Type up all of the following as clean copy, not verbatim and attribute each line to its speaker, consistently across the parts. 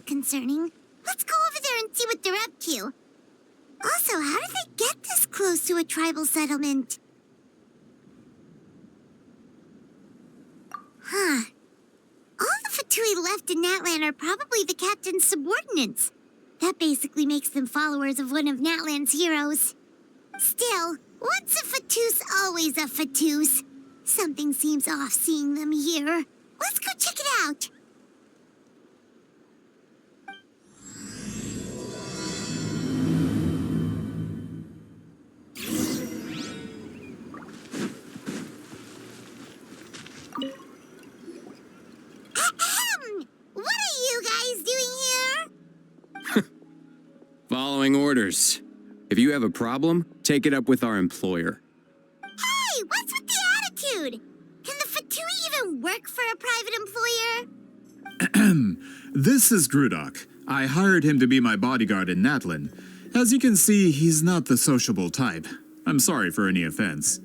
Speaker 1: little concerning. Let's go over there and see what they're up to. Also, how did they get this close to a tribal settlement? Huh. All the Fatui left in Natlan are probably the captain's subordinates. That basically makes them followers of one of Natlan's heroes. Still, once a Fatus, always a Fatus. Something seems off seeing them here. Let's go check it out. Ahem! What are you guys doing here?
Speaker 2: Following orders. If you have a problem, take it up with our employer.
Speaker 1: Hey, what's with the attitude? Can the Fatui even work for a private employer?
Speaker 3: This is Grudok. I hired him to be my bodyguard in Natlan. As you can see, he's not the sociable type. I'm sorry for any offense.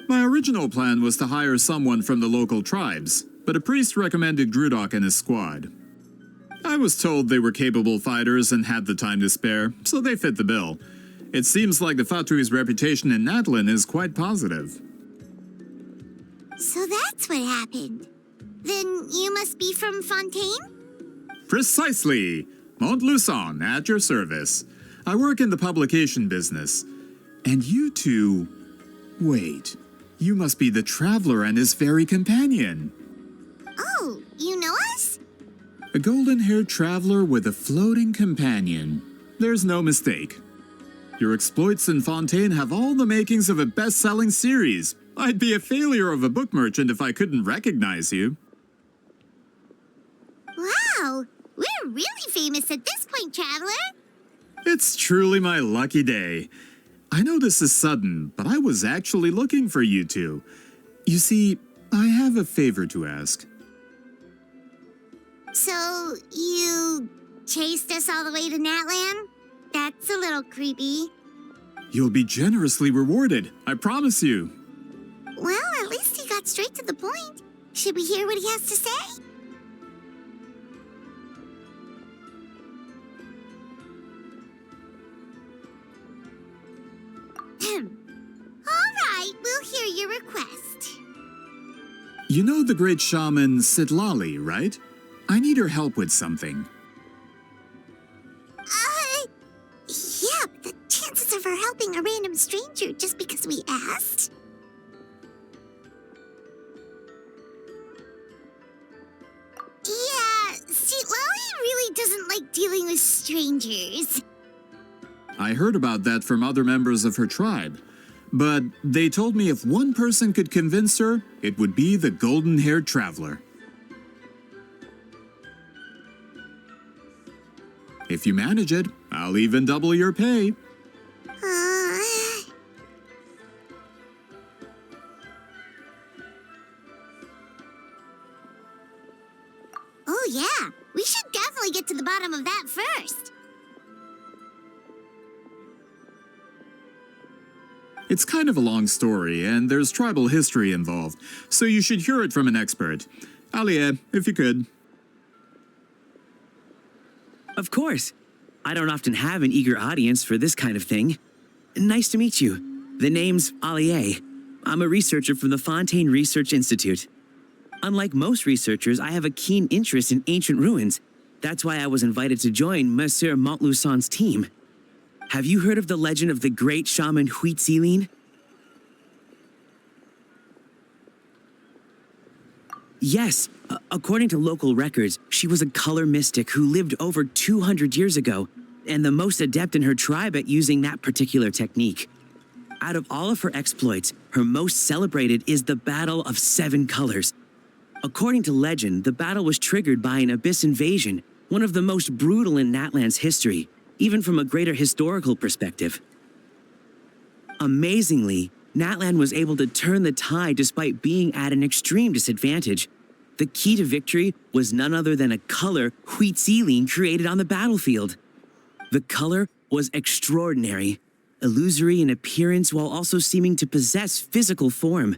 Speaker 3: My original plan was to hire someone from the local tribes, but a priest recommended Grudok and his squad. I was told they were capable fighters and had the time to spare, so they fit the bill. It seems like the Fatui's reputation in Natlan is quite positive.
Speaker 1: So that's what happened. Then you must be from Fontaine?
Speaker 3: Precisely! Montluçon, at your service. I work in the publication business. And you two... Wait, you must be the traveler and his fairy companion.
Speaker 1: Oh, you know us?
Speaker 3: A golden-haired traveler with a floating companion. There's no mistake. Your exploits in Fontaine have all the makings of a best-selling series. I'd be a failure of a book merchant if I couldn't recognize you.
Speaker 1: Wow, we're really famous at this point, Traveler.
Speaker 3: It's truly my lucky day. I know this is sudden, but I was actually looking for you two. You see, I have a favor to ask.
Speaker 1: So, you chased us all the way to Natlan? That's a little creepy.
Speaker 3: You'll be generously rewarded, I promise you.
Speaker 1: Well, at least he got straight to the point. Should we hear what he has to say? All right, we'll hear your request.
Speaker 3: You know the great shaman Citlali, right? I need her help with something.
Speaker 1: Yeah, but the chances of her helping a random stranger just because we asked? Yeah, Citlali really doesn't like dealing with strangers.
Speaker 3: I heard about that from other members of her tribe. But they told me if one person could convince her, it would be the golden-haired traveler. If you manage it, I'll even double your pay.
Speaker 1: Oh yeah, we should definitely get to the bottom of that first.
Speaker 3: It's kind of a long story, and there's tribal history involved, so you should hear it from an expert. Alia, if you could.
Speaker 4: Of course. I don't often have an eager audience for this kind of thing. Nice to meet you. The name's Alie. I'm a researcher from the Fontaine Research Institute. Unlike most researchers, I have a keen interest in ancient ruins. That's why I was invited to join Monsieur Montluçon's team. Have you heard of the legend of the great shaman Huitziline? Yes, according to local records, she was a color mystic who lived over 200 years ago, and the most adept in her tribe at using that particular technique. Out of all of her exploits, her most celebrated is the Battle of Seven Colors. According to legend, the battle was triggered by an abyss invasion, one of the most brutal in Natlan's history, even from a greater historical perspective. Amazingly, Natlan was able to turn the tide despite being at an extreme disadvantage. The key to victory was none other than a color Huitziline created on the battlefield. The color was extraordinary, illusory in appearance while also seeming to possess physical form.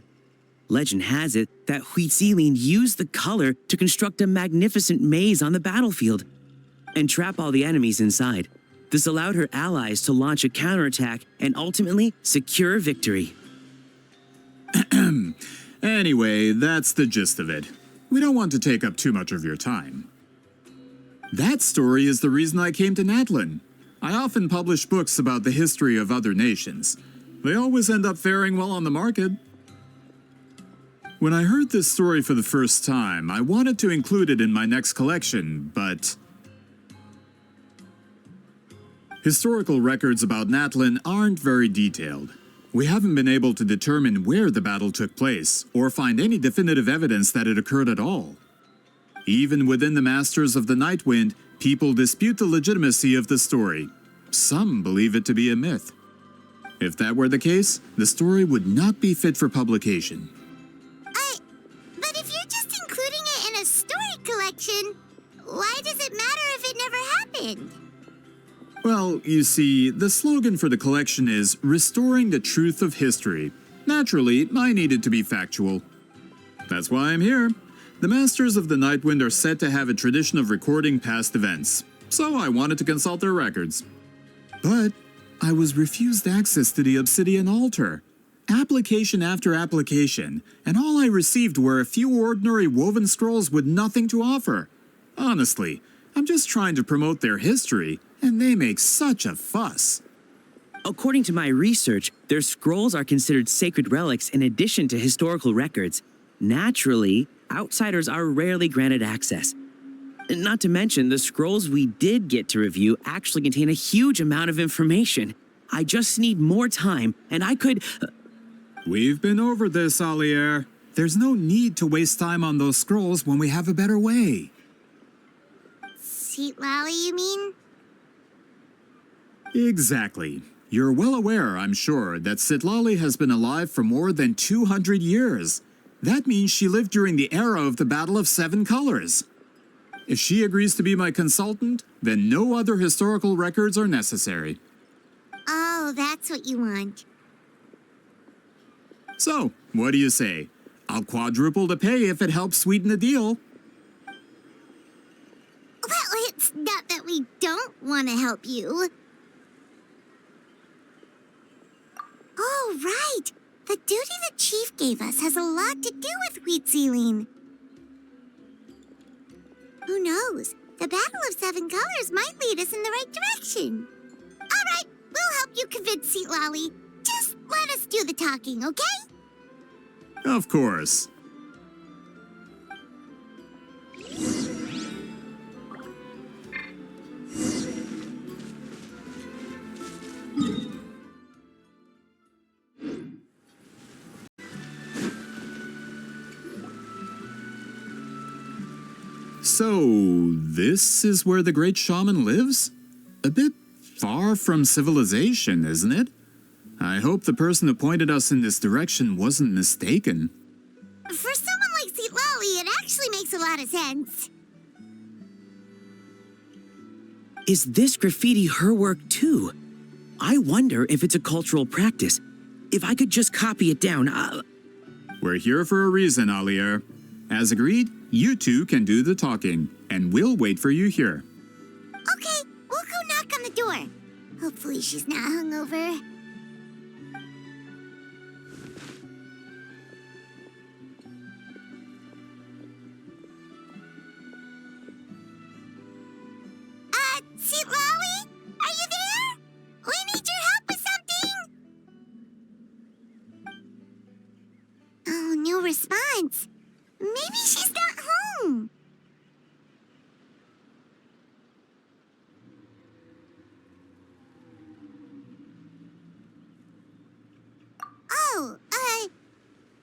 Speaker 4: Legend has it that Huitzilin used the color to construct a magnificent maze on the battlefield and trap all the enemies inside. This allowed her allies to launch a counterattack and ultimately secure victory.
Speaker 3: Anyway, that's the gist of it. We don't want to take up too much of your time. That story is the reason I came to Natlin. I often publish books about the history of other nations. They always end up faring well on the market. When I heard this story for the first time, I wanted to include it in my next collection, but historical records about Natlin aren't very detailed. We haven't been able to determine where the battle took place, or find any definitive evidence that it occurred at all. Even within the Masters of the Nightwind, people dispute the legitimacy of the story. Some believe it to be a myth. If that were the case, the story would not be fit for publication.
Speaker 1: But if you're just including it in a story collection, why does it matter if it never happened?
Speaker 3: Well, you see, the slogan for the collection is Restoring the Truth of History. Naturally, I needed to be factual. That's why I'm here. The Masters of the Nightwind are said to have a tradition of recording past events, so I wanted to consult their records. But I was refused access to the Obsidian Altar. Application after application, and all I received were a few ordinary woven scrolls with nothing to offer. Honestly, I'm just trying to promote their history, and they make such a fuss.
Speaker 4: According to my research, their scrolls are considered sacred relics in addition to historical records. Naturally, outsiders are rarely granted access. Not to mention, the scrolls we did get to review actually contain a huge amount of information. I just need more time, and I could...
Speaker 3: We've been over this, Alier. There's no need to waste time on those scrolls when we have a better way.
Speaker 1: Citlali, you mean?
Speaker 3: Exactly. You're well aware, I'm sure, that Citlali has been alive for more than 200 years. That means she lived during the era of the Battle of Seven Colors. If she agrees to be my consultant, then no other historical records are necessary.
Speaker 1: Oh, that's what you want.
Speaker 3: So, what do you say? I'll quadruple the pay if it helps sweeten the deal.
Speaker 1: Well, it's not that we don't want to help you. Oh, right. The duty the chief gave us has a lot to do with Huitzilin. Who knows? The Battle of Seven Colors might lead us in the right direction. All right, we'll help you convince Citlali. Just let us do the talking, okay?
Speaker 3: Of course. So, this is where the great shaman lives? A bit far from civilization, isn't it? I hope the person who pointed us in this direction wasn't mistaken.
Speaker 1: For someone like Citlali, it actually makes a lot of sense.
Speaker 4: Is this graffiti her work too? I wonder if it's a cultural practice. If I could just copy it down,
Speaker 3: We're here for a reason, Alier. As agreed, you two can do the talking, and we'll wait for you here.
Speaker 1: Okay, we'll go knock on the door. Hopefully she's not hungover. Citlali? Are you there? We need your help with something! Oh, no response. Maybe she's not home. Oh,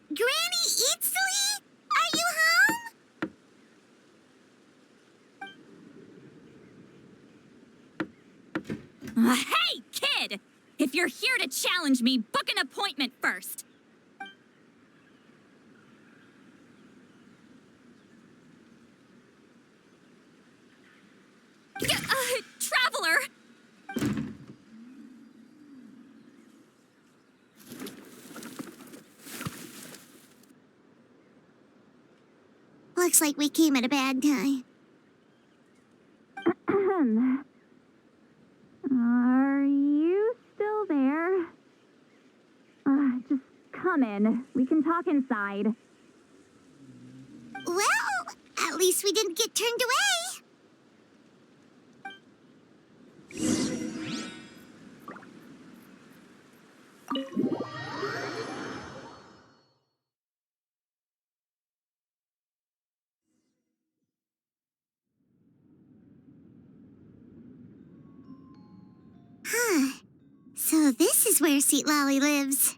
Speaker 1: Granny Eatsley? Are you home?
Speaker 5: Hey, kid! If you're here to challenge me, book an appointment first. Traveler!
Speaker 1: looks like we came at a bad time.
Speaker 5: Are you still there? Just come in. We can talk inside.
Speaker 1: Well, at least we didn't get turned away. Huh. So this is where Citlali lives.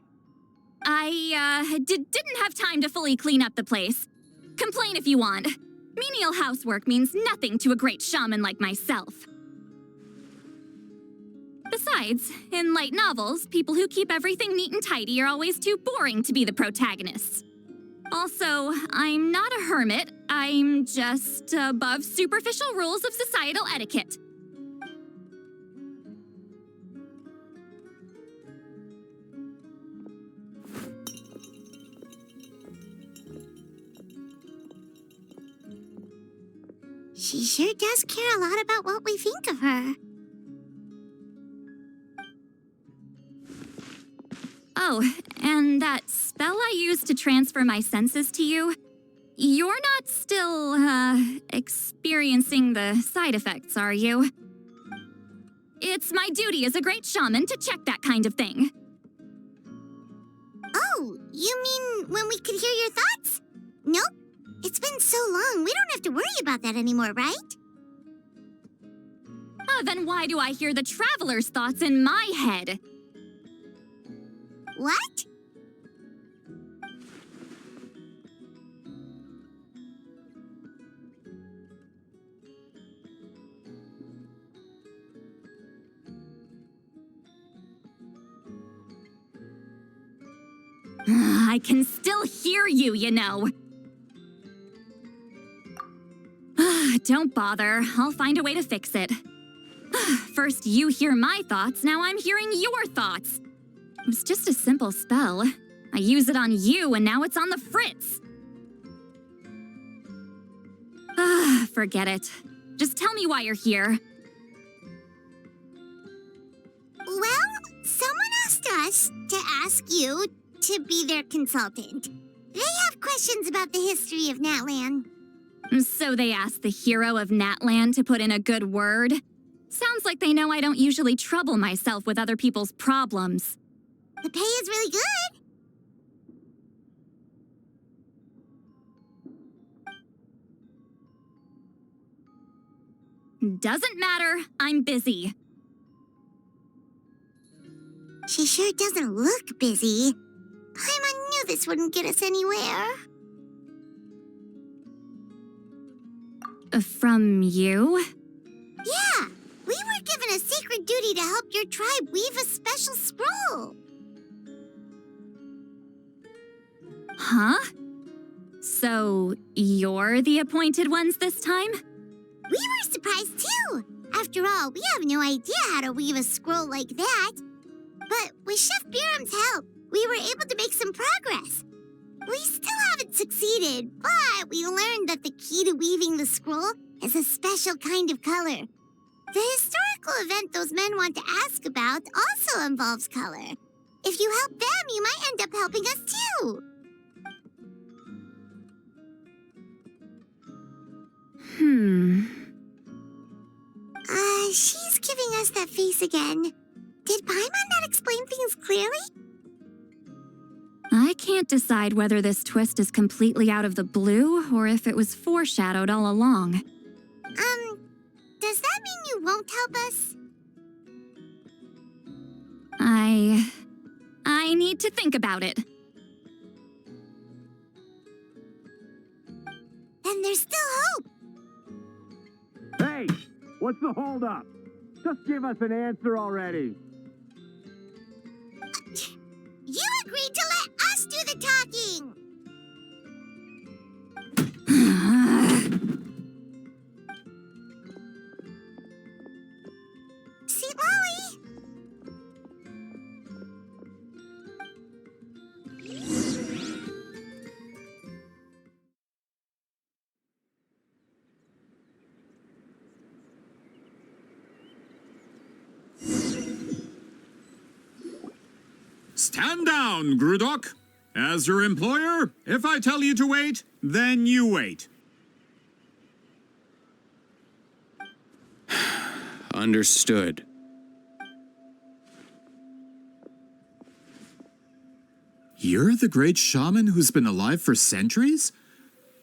Speaker 5: I didn't have time to fully clean up the place. Complain if you want. Menial housework means nothing to a great shaman like myself. Besides, in light novels, people who keep everything neat and tidy are always too boring to be the protagonists. Also, I'm not a hermit. I'm just above superficial rules of societal etiquette.
Speaker 1: She sure does care a lot about what we think of her.
Speaker 5: Oh, and that spell I used to transfer my senses to you, you're not still, experiencing the side effects, are you? It's my duty as a great shaman to check that kind of thing.
Speaker 1: Oh, you mean when we could hear your thoughts? Nope. It's been so long, we don't have to worry about that anymore, right?
Speaker 5: Then why do I hear the traveler's thoughts in my head?
Speaker 1: What?
Speaker 5: I can still hear you, you know. Don't bother. I'll find a way to fix it. First you hear my thoughts, now I'm hearing your thoughts. It was just a simple spell. I use it on you, and now it's on the fritz. Forget it. Just tell me why you're here.
Speaker 1: Well, someone asked us to ask you to be their consultant. They have questions about the history of Natlan.
Speaker 5: So they asked the hero of Natlan to put in a good word? Sounds like they know I don't usually trouble myself with other people's problems.
Speaker 1: The pay is really good.
Speaker 5: Doesn't matter. I'm busy.
Speaker 1: She sure doesn't look busy. Paimon knew this wouldn't get us anywhere.
Speaker 5: From you?
Speaker 1: Yeah, we were given a sacred duty to help your tribe weave a special scroll.
Speaker 5: Huh? So you're the appointed ones this time?
Speaker 1: We were surprised too. After all, we have no idea how to weave a scroll like that. But with Chef Biram's help, we were able to make some progress. We still haven't succeeded, but we learned that the key to weaving the scroll is a special kind of color. The historical event those men want to ask about also involves color. If you help them, you might end up helping us too. She's giving us that face again. Did Paimon not explain things clearly?
Speaker 5: I can't decide whether this twist is completely out of the blue or if it was foreshadowed all along.
Speaker 1: Does that mean you won't help us?
Speaker 5: I need to think about it.
Speaker 1: Then there's still hope.
Speaker 6: Hey, what's the holdup? Just give us an answer already.
Speaker 1: You agreed to let us do the talking. Citlali!
Speaker 3: Stand down, Grudok. As your employer, if I tell you to wait, then you wait.
Speaker 2: Understood.
Speaker 3: You're the great shaman who's been alive for centuries?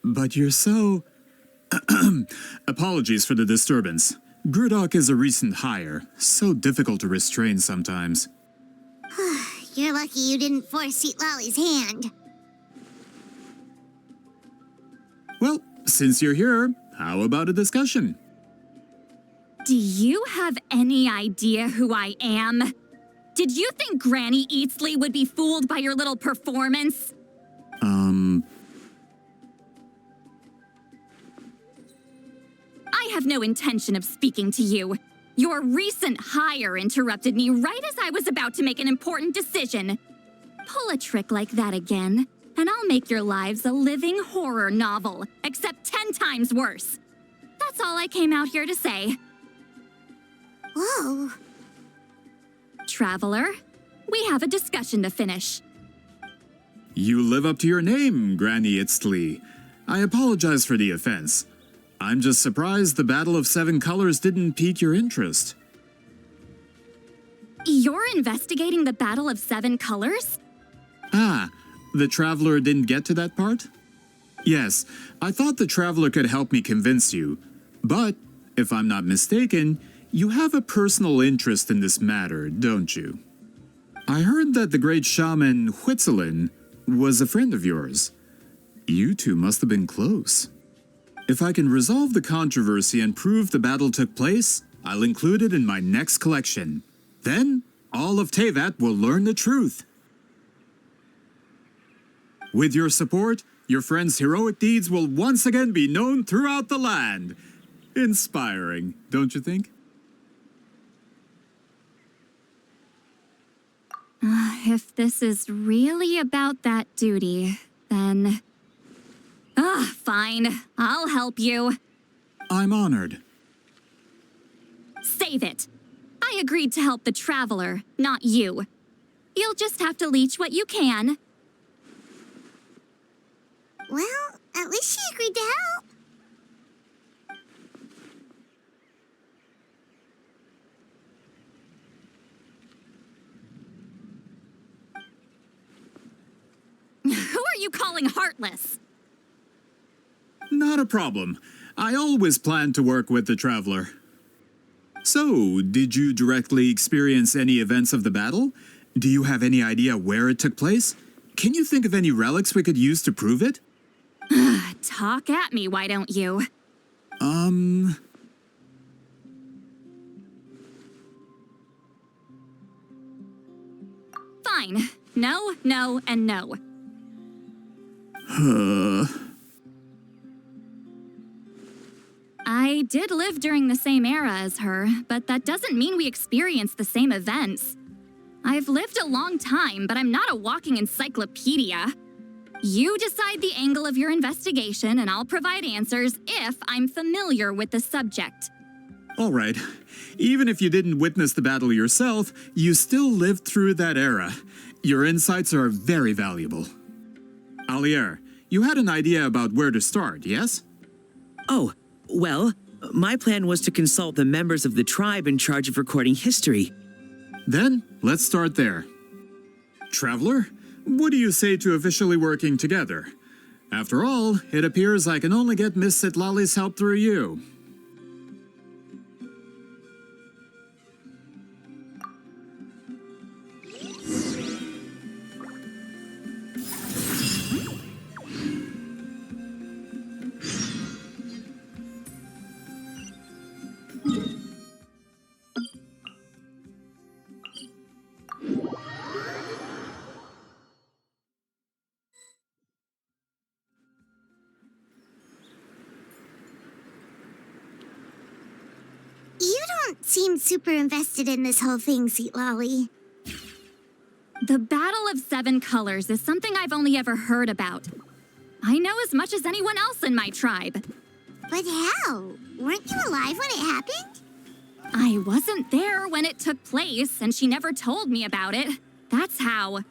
Speaker 3: But you're so... Apologies for the disturbance. Grudok is a recent hire, so difficult to restrain sometimes.
Speaker 1: You're lucky you didn't force Citlali's hand.
Speaker 3: Well, since you're here, how about a discussion?
Speaker 5: Do you have any idea who I am? Did you think Granny Eatsley would be fooled by your little performance? I have no intention of speaking to you. Your recent hire interrupted me right as I was about to make an important decision. Pull a trick like that again, and I'll make your lives a living horror novel, except 10 times worse. That's all I came out here to say.
Speaker 1: Whoa.
Speaker 5: Traveler, we have a discussion to finish.
Speaker 3: You live up to your name, Granny Itztli. I apologize for the offense. I'm just surprised the Battle of Seven Colors didn't pique your interest.
Speaker 5: You're investigating the Battle of Seven Colors?
Speaker 3: Ah, the Traveler didn't get to that part? Yes, I thought the Traveler could help me convince you. But, if I'm not mistaken, you have a personal interest in this matter, don't you? I heard that the great shaman Huitzilin was a friend of yours. You two must have been close. If I can resolve the controversy and prove the battle took place, I'll include it in my next collection. Then, all of Tevat will learn the truth. With your support, your friend's heroic deeds will once again be known throughout the land. Inspiring, don't you think?
Speaker 5: If this is really about that duty, then... fine. I'll help you.
Speaker 3: I'm honored.
Speaker 5: Save it. I agreed to help the Traveler, not you. You'll just have to leech what you can.
Speaker 1: Well, at least she agreed to help.
Speaker 5: Who are you calling heartless?
Speaker 3: Not a problem. I always planned to work with the Traveler. So, did you directly experience any events of the battle? Do you have any idea where it took place? Can you think of any relics we could use to prove it?
Speaker 5: Talk at me, why don't you? Fine. No, no, and no. I did live during the same era as her, but that doesn't mean we experienced the same events. I've lived a long time, but I'm not a walking encyclopedia. You decide the angle of your investigation, and I'll provide answers if I'm familiar with the subject.
Speaker 3: All right. Even if you didn't witness the battle yourself, you still lived through that era. Your insights are very valuable. Alier, you had an idea about where to start, yes?
Speaker 4: Oh, well, my plan was to consult the members of the tribe in charge of recording history.
Speaker 3: Then, let's start there. Traveler, what do you say to officially working together? After all, it appears I can only get Miss Citlali's help through you.
Speaker 1: You don't seem super invested in this whole thing, Citlali.
Speaker 5: The Battle of Seven Colors is something I've only ever heard about. I know as much as anyone else in my tribe.
Speaker 1: But how? Weren't you alive when it happened?
Speaker 5: I wasn't there when it took place, and she never told me about it. That's how.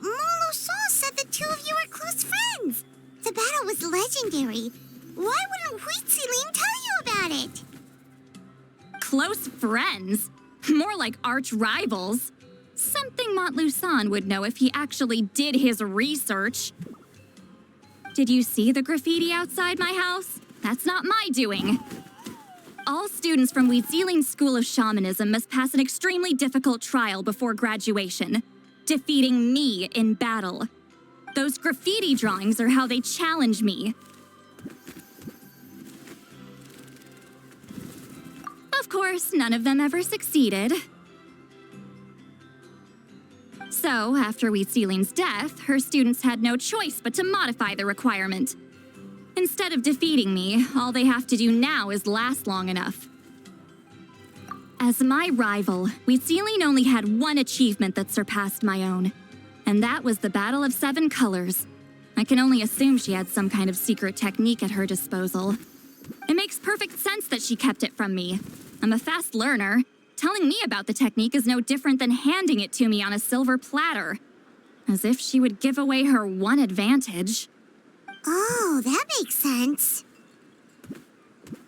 Speaker 1: Molu-san said the two of you were close friends. The battle was legendary. Why wouldn't Huitziling tell you about it?
Speaker 5: Close friends? More like arch rivals. Something Montlusan would know if he actually did his research. Did you see the graffiti outside my house? That's not my doing. All students from Huitziling's School of Shamanism must pass an extremely difficult trial before graduation, defeating me in battle. Those graffiti drawings are how they challenge me. Of course, none of them ever succeeded. So, after Huitziling's death, her students had no choice but to modify the requirement. Instead of defeating me, all they have to do now is last long enough. As my rival, Huitziling only had one achievement that surpassed my own, and that was the Battle of Seven Colors. I can only assume she had some kind of secret technique at her disposal. It makes perfect sense that she kept it from me. I'm a fast learner. Telling me about the technique is no different than handing it to me on a silver platter. As if she would give away her one advantage.
Speaker 1: Oh, that makes sense.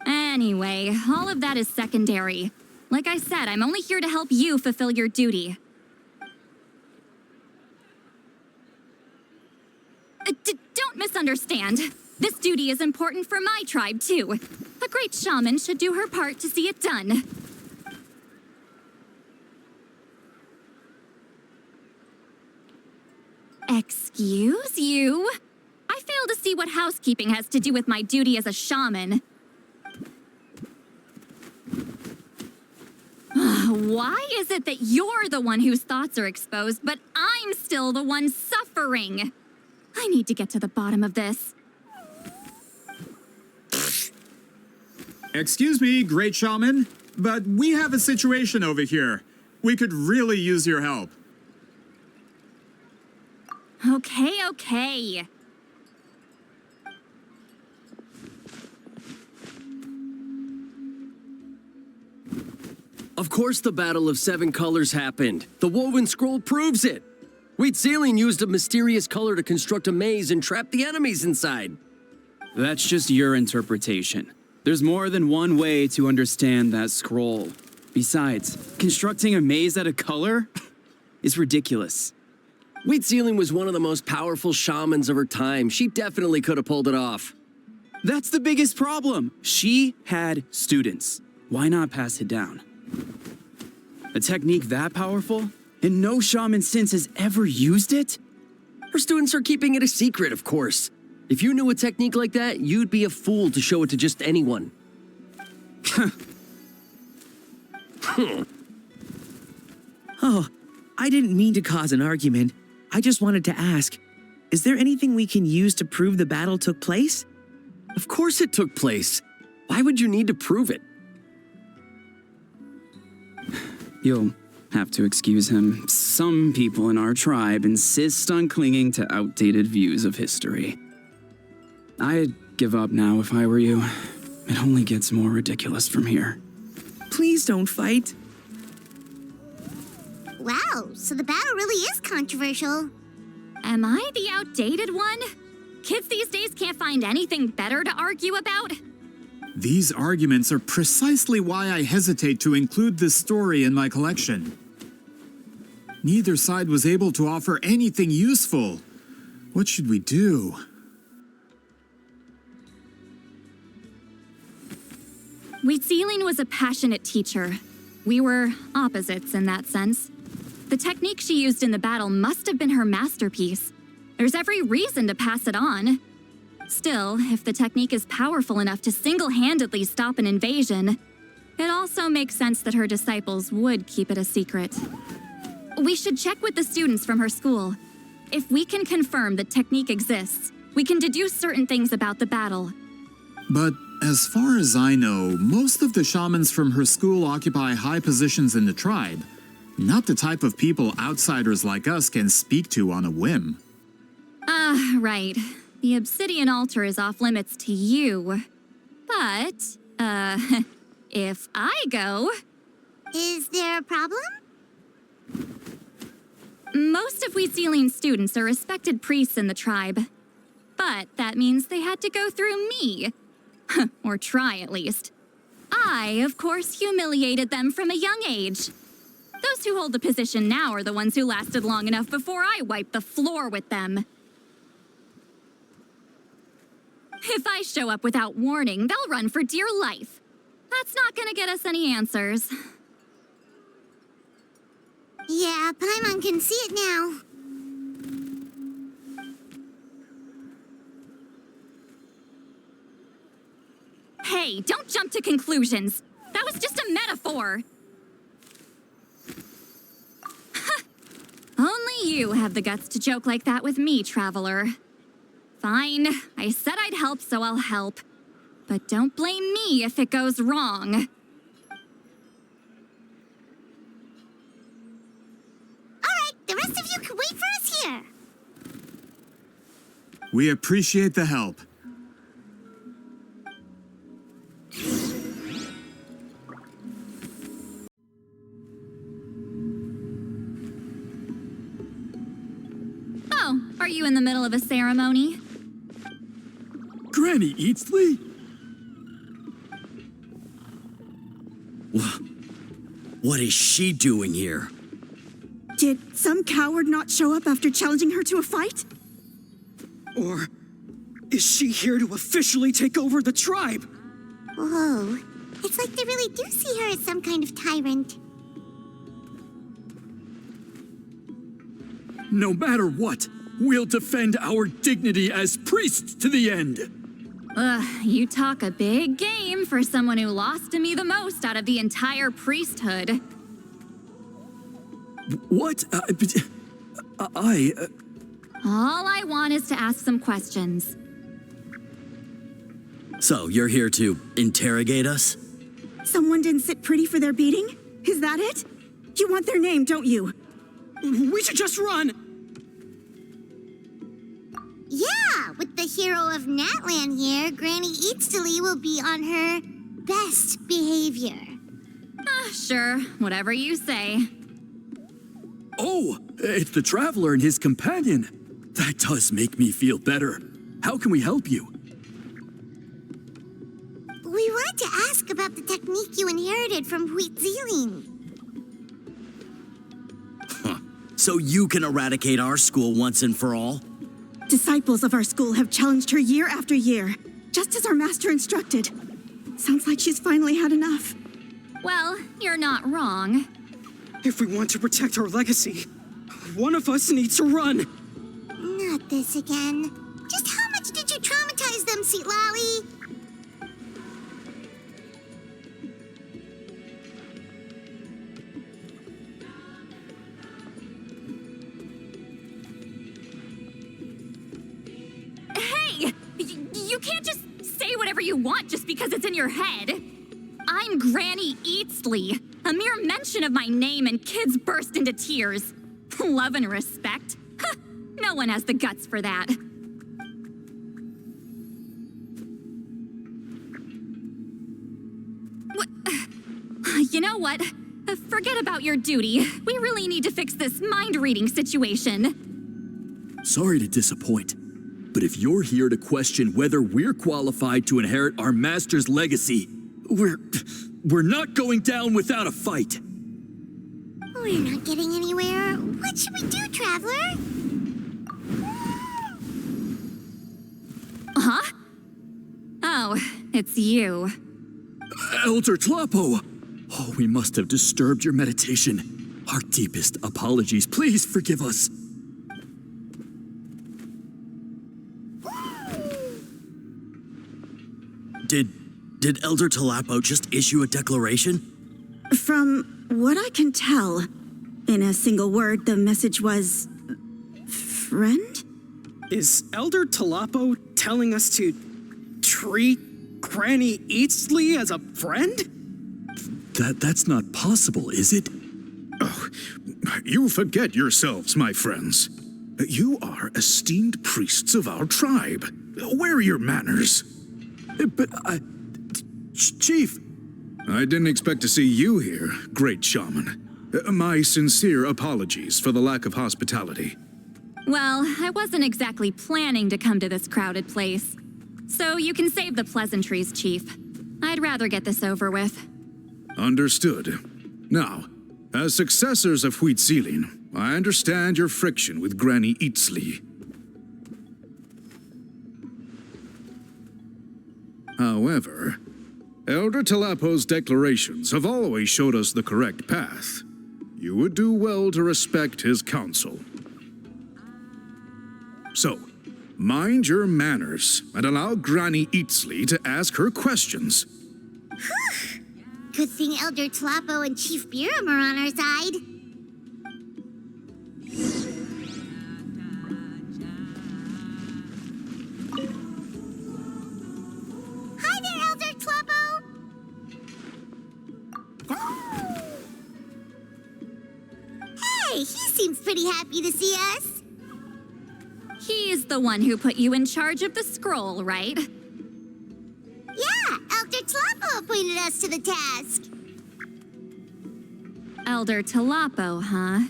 Speaker 5: Anyway, all of that is secondary. Like I said, I'm only here to help you fulfill your duty. Don't misunderstand. This duty is important for my tribe, too. A great shaman should do her part to see it done. Excuse you? I fail to see what housekeeping has to do with my duty as a shaman. Why is it that you're the one whose thoughts are exposed, but I'm still the one suffering? I need to get to the bottom of this.
Speaker 3: Excuse me, great shaman, but we have a situation over here. We could really use your help.
Speaker 5: Okay.
Speaker 7: Of course the Battle of Seven Colors happened. The woven scroll proves it. Huitziling used a mysterious color to construct a maze and trap the enemies inside.
Speaker 8: That's just your interpretation. There's more than one way to understand that scroll. Besides, constructing a maze out of color is ridiculous.
Speaker 7: Huitziling was one of the most powerful shamans of her time. She definitely could have pulled it off.
Speaker 8: That's the biggest problem. She had students. Why not pass it down? A technique that powerful? And no shaman since has ever used it?
Speaker 7: Her students are keeping it a secret, of course. If you knew a technique like that, you'd be a fool to show it to just anyone.
Speaker 4: Oh, I didn't mean to cause an argument. I just wanted to ask, is there anything we can use to prove the battle took place?
Speaker 7: Of course it took place. Why would you need to prove it?
Speaker 8: You'll have to excuse him. Some people in our tribe insist on clinging to outdated views of history. I'd give up now if I were you. It only gets more ridiculous from here.
Speaker 4: Please don't fight.
Speaker 1: Wow, so the battle really is controversial.
Speaker 5: Am I the outdated one? Kids these days can't find anything better to argue about?
Speaker 3: These arguments are precisely why I hesitate to include this story in my collection. Neither side was able to offer anything useful. What should we do?
Speaker 5: Huitziling was a passionate teacher. We were opposites in that sense. The technique she used in the battle must have been her masterpiece. There's every reason to pass it on. Still, if the technique is powerful enough to single-handedly stop an invasion, it also makes sense that her disciples would keep it a secret. We should check with the students from her school. If we can confirm that technique exists, we can deduce certain things about the battle.
Speaker 3: But as far as I know, most of the shamans from her school occupy high positions in the tribe. Not the type of people outsiders like us can speak to on a whim.
Speaker 5: Right. The obsidian altar is off limits to you. But, if I go...
Speaker 1: Is there a problem?
Speaker 5: Most of Wheatsealing's students are respected priests in the tribe. But that means they had to go through me. Or try, at least. I, of course, humiliated them from a young age. Those who hold the position now are the ones who lasted long enough before I wiped the floor with them. If I show up without warning, they'll run for dear life. That's not gonna get us any answers.
Speaker 1: Yeah, Paimon can see it now.
Speaker 5: Hey, don't jump to conclusions. That was just a metaphor. Only you have the guts to joke like that with me, Traveler. Fine, I said I'd help, so I'll help. But don't blame me if it goes wrong.
Speaker 1: Alright, the rest of you can wait for us here.
Speaker 3: We appreciate the help.
Speaker 5: Oh, are you in the middle of a ceremony?
Speaker 9: Granny Eatsley?
Speaker 10: What is she doing here?
Speaker 11: Did some coward not show up after challenging her to a fight?
Speaker 8: Or is she here to officially take over the tribe?
Speaker 1: Whoa. It's like they really do see her as some kind of tyrant.
Speaker 9: No matter what, we'll defend our dignity as priests to the end.
Speaker 5: Ugh, you talk a big game for someone who lost to me the most out of the entire priesthood.
Speaker 9: What?
Speaker 5: All I want is to ask some questions.
Speaker 10: So, you're here to interrogate us?
Speaker 11: Someone didn't sit pretty for their beating? Is that it? You want their name, don't you?
Speaker 8: We should just run!
Speaker 1: Yeah, with the hero of Natlan here, Granny Eatsley will be on her best behavior.
Speaker 5: Sure, whatever you say.
Speaker 9: Oh, it's the Traveler and his companion. That does make me feel better. How can we help you?
Speaker 1: We wanted to ask about the technique you inherited from Wheatsealing.
Speaker 10: So you can eradicate our school once and for all?
Speaker 11: Disciples of our school have challenged her year after year, just as our master instructed. Sounds like she's finally had enough.
Speaker 5: Well, you're not wrong.
Speaker 8: If we want to protect our legacy, one of us needs to run.
Speaker 1: Not this again. Just how much did you traumatize them, Citlali?
Speaker 5: Hey! You can't just say whatever you want just because it's in your head. I'm Granny Eatsley. A mere mention of my name and kids burst into tears. Love and respect? Huh, no one has the guts for that. You know what? Forget about your duty. We really need to fix this mind-reading situation.
Speaker 9: Sorry to disappoint, but if you're here to question whether we're qualified to inherit our master's legacy, we're not going down without a fight.
Speaker 1: We're not getting anywhere. What should we do, Traveler?
Speaker 5: Huh? Oh, it's you.
Speaker 9: Elder Tlapo! Oh, we must have disturbed your meditation. Our deepest apologies. Please forgive us.
Speaker 10: Did Elder Tlapo just issue a declaration?
Speaker 11: From what I can tell, in a single word, the message was... friend?
Speaker 8: Is Elder Tlapo telling us to treat Granny Eatsley as a friend?
Speaker 9: That's not possible, is it?
Speaker 12: Oh, you forget yourselves, my friends. You are esteemed priests of our tribe. Where are your manners?
Speaker 9: But Chief...
Speaker 12: I didn't expect to see you here, great shaman. My sincere apologies for the lack of hospitality.
Speaker 5: Well, I wasn't exactly planning to come to this crowded place. So you can save the pleasantries, Chief. I'd rather get this over with.
Speaker 12: Understood. Now, as successors of Huitzilin, I understand your friction with Granny Itzli. However, Elder Talapo's declarations have always showed us the correct path. You would do well to respect his counsel. So, mind your manners and allow Granny Itzli to ask her questions.
Speaker 1: Good thing Elder Tlapo and Chief Biram are on our side. Hi there, Elder Tlapo! Hey, he seems pretty happy to see us.
Speaker 5: He's the one who put you in charge of the scroll, right?
Speaker 1: Yeah, Elder Tlapo appointed us to the task.
Speaker 5: Elder Talapo, huh?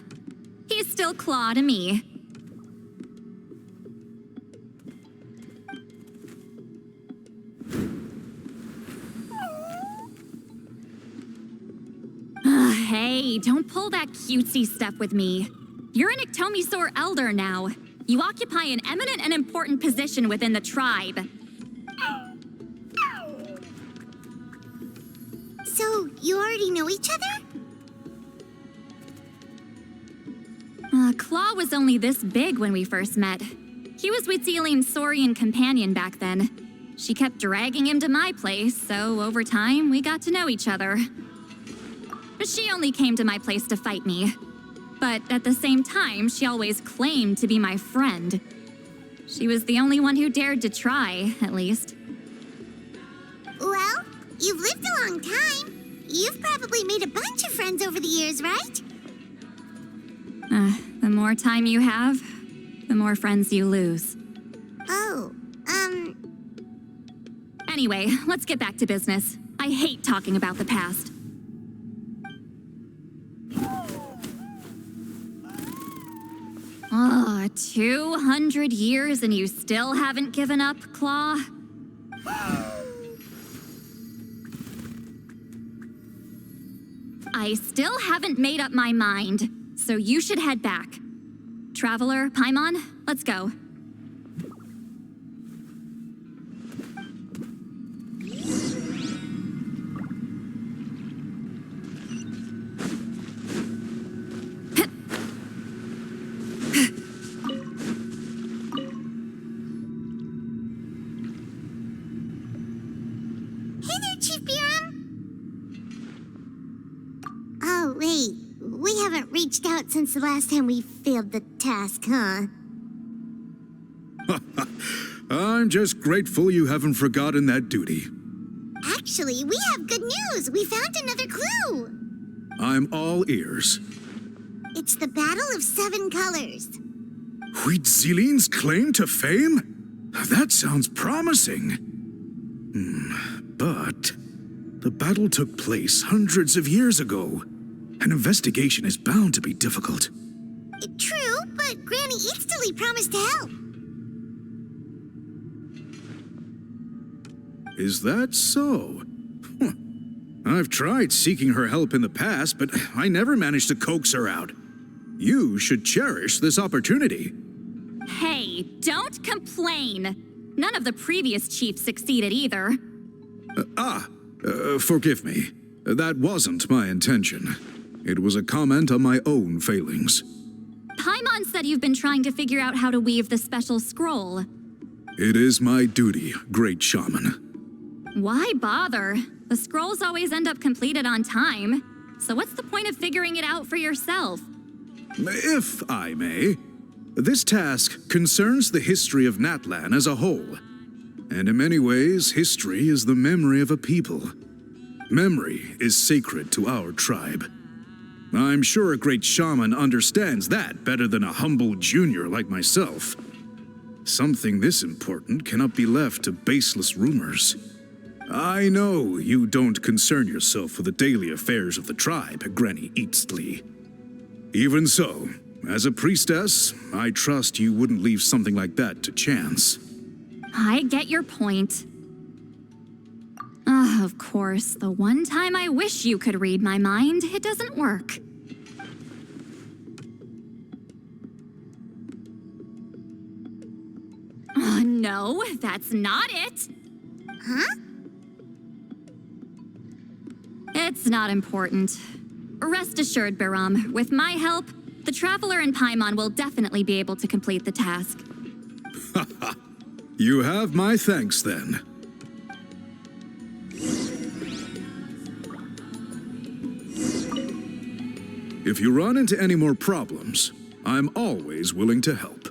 Speaker 5: He's still Claw to me. Hey, don't pull that cutesy stuff with me. You're an Iktomi-Sor Elder now. You occupy an eminent and important position within the tribe.
Speaker 1: So, you already know each other?
Speaker 5: Claw was only this big when we first met. He was Huitzilin's Saurian companion back then. She kept dragging him to my place, so over time, we got to know each other. She only came to my place to fight me. But at the same time, she always claimed to be my friend. She was the only one who dared to try, at least.
Speaker 1: Well, you've lived a long time. You've probably made a bunch of friends over the years, right?
Speaker 5: The more time you have, the more friends you lose.
Speaker 1: Oh,
Speaker 5: Anyway, let's get back to business. I hate talking about the past. Oh, 200 years and you still haven't given up, Claw? I still haven't made up my mind, so you should head back. Traveler, Paimon, let's go.
Speaker 1: Reached out since the last time we failed the task, huh?
Speaker 12: I'm just grateful you haven't forgotten that duty.
Speaker 1: Actually, we have good news. We found another clue.
Speaker 12: I'm all ears.
Speaker 1: It's the Battle of Seven Colors.
Speaker 12: Huitzilin's claim to fame? That sounds promising. But the battle took place hundreds of years ago. An investigation is bound to be difficult.
Speaker 1: True, but Granny Itzli promised to help.
Speaker 12: Is that so? I've tried seeking her help in the past, but I never managed to coax her out. You should cherish this opportunity.
Speaker 5: Hey, don't complain. None of the previous chiefs succeeded either.
Speaker 12: Forgive me. That wasn't my intention. It was a comment on my own failings.
Speaker 5: Paimon said you've been trying to figure out how to weave the special scroll.
Speaker 12: It is my duty, great shaman.
Speaker 5: Why bother? The scrolls always end up completed on time. So what's the point of figuring it out for yourself?
Speaker 12: If I may, this task concerns the history of Natlan as a whole. And in many ways, history is the memory of a people. Memory is sacred to our tribe. I'm sure a great shaman understands that better than a humble junior like myself. Something this important cannot be left to baseless rumors. I know you don't concern yourself with the daily affairs of the tribe, Granny Eatsley. Even so, as a priestess, I trust you wouldn't leave something like that to chance.
Speaker 5: I get your point. Of course, the one time I wish you could read my mind, it doesn't work. Oh, no, that's not it.
Speaker 1: Huh?
Speaker 5: It's not important. Rest assured, Biram, with my help, the Traveler and Paimon will definitely be able to complete the task.
Speaker 12: You have my thanks, then. If you run into any more problems, I'm always willing to help.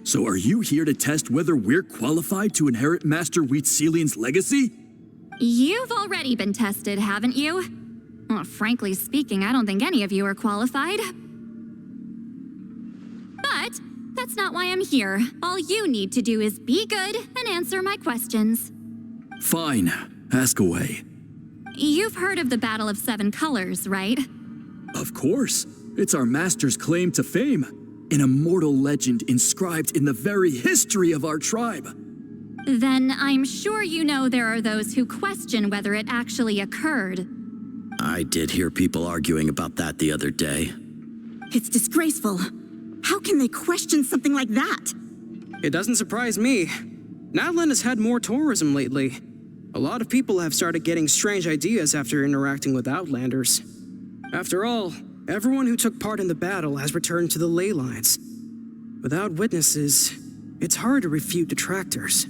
Speaker 9: So are you here to test whether we're qualified to inherit Master Wheatselian's legacy?
Speaker 5: You've already been tested, haven't you? Well, frankly speaking, I don't think any of you are qualified. But that's not why I'm here. All you need to do is be good and answer my questions.
Speaker 9: Fine. Ask away.
Speaker 5: You've heard of the Battle of Seven Colors, right?
Speaker 9: Of course. It's our master's claim to fame. An immortal legend inscribed in the very history of our tribe.
Speaker 5: Then I'm sure you know there are those who question whether it actually occurred.
Speaker 10: I did hear people arguing about that the other day.
Speaker 11: It's disgraceful. How can they question something like that?
Speaker 13: It doesn't surprise me. Natlan has had more tourism lately. A lot of people have started getting strange ideas after interacting with Outlanders. After all, everyone who took part in the battle has returned to the ley lines. Without witnesses, it's hard to refute detractors.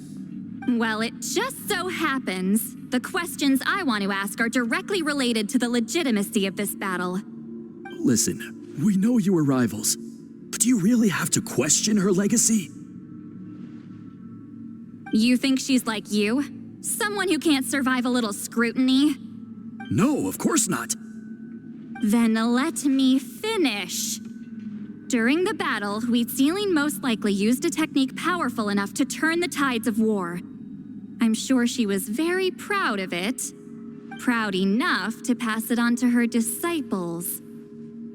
Speaker 5: Well, it just so happens the questions I want to ask are directly related to the legitimacy of this battle.
Speaker 9: Listen, we know you are rivals, but do you really have to question her legacy?
Speaker 5: You think she's like you? Someone who can't survive a little scrutiny?
Speaker 9: No, of course not.
Speaker 5: Then let me finish. During the battle, Wheatselian most likely used a technique powerful enough to turn the tides of war. I'm sure she was very proud of it. Proud enough to pass it on to her disciples.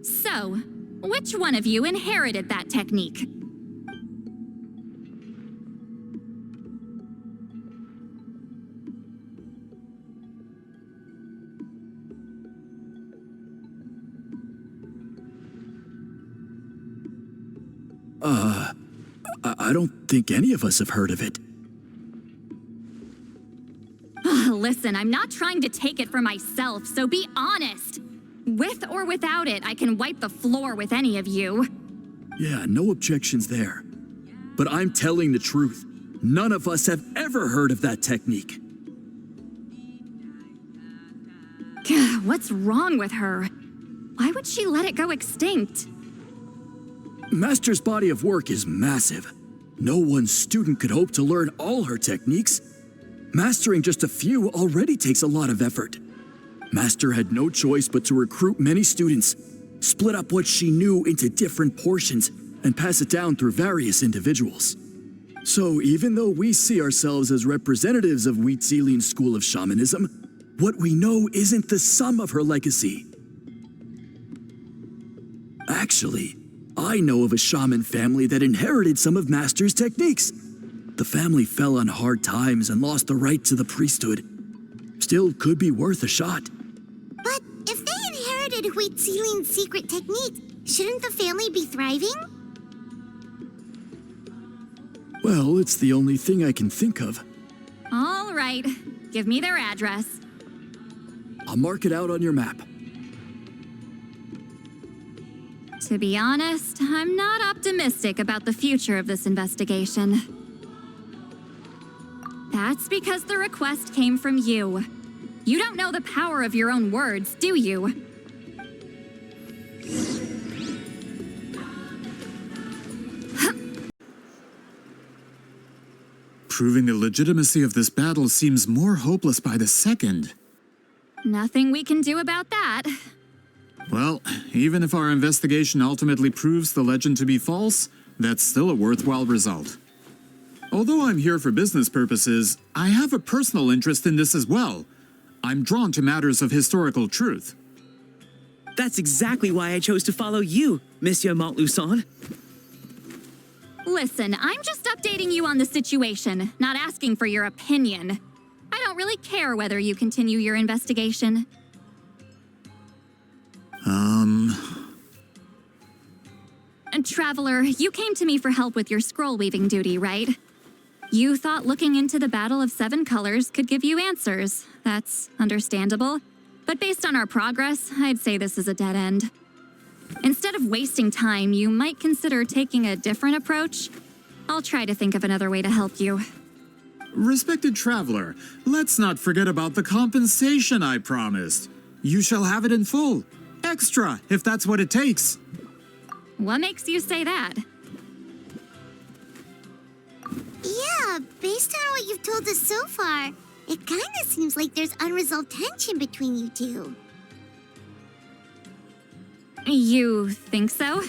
Speaker 5: So, which one of you inherited that technique?
Speaker 9: I don't think any of us have heard of it.
Speaker 5: Listen, I'm not trying to take it for myself, so be honest. With or without it, I can wipe the floor with any of you.
Speaker 9: Yeah, no objections there. But I'm telling the truth. None of us have ever heard of that technique.
Speaker 5: What's wrong with her? Why would she let it go extinct?
Speaker 9: Master's body of work is massive. No one student could hope to learn all her techniques. Mastering just a few already takes a lot of effort. Master had no choice but to recruit many students, split up what she knew into different portions, and pass it down through various individuals. So even though we see ourselves as representatives of Wheatselian's school of shamanism, what we know isn't the sum of her legacy. Actually, I know of a shaman family that inherited some of Master's techniques. The family fell on hard times and lost the right to the priesthood. Still could be worth a shot.
Speaker 1: But if they inherited Wheatselian's secret technique, shouldn't the family be thriving?
Speaker 9: Well, it's the only thing I can think of.
Speaker 5: All right, give me their address.
Speaker 9: I'll mark it out on your map.
Speaker 5: To be honest, I'm not optimistic about the future of this investigation. That's because the request came from you. You don't know the power of your own words, do you?
Speaker 3: Proving the legitimacy of this battle seems more hopeless by the second.
Speaker 5: Nothing we can do about that.
Speaker 3: Well, even if our investigation ultimately proves the legend to be false, that's still a worthwhile result. Although I'm here for business purposes, I have a personal interest in this as well. I'm drawn to matters of historical truth.
Speaker 4: That's exactly why I chose to follow you, Monsieur Montluçon.
Speaker 5: Listen, I'm just updating you on the situation, not asking for your opinion. I don't really care whether you continue your investigation. And Traveler, you came to me for help with your scroll weaving duty, right? You thought looking into the Battle of Seven Colors could give you answers. That's understandable. But based on our progress, I'd say this is a dead end. Instead of wasting time, you might consider taking a different approach. I'll try to think of another way to help you.
Speaker 3: Respected Traveler, let's not forget about the compensation I promised. You shall have it in full. Extra, if that's what it takes.
Speaker 5: What makes you say that?
Speaker 1: Yeah, based on what you've told us so far, it kind of seems like there's unresolved tension between you two.
Speaker 5: You think so?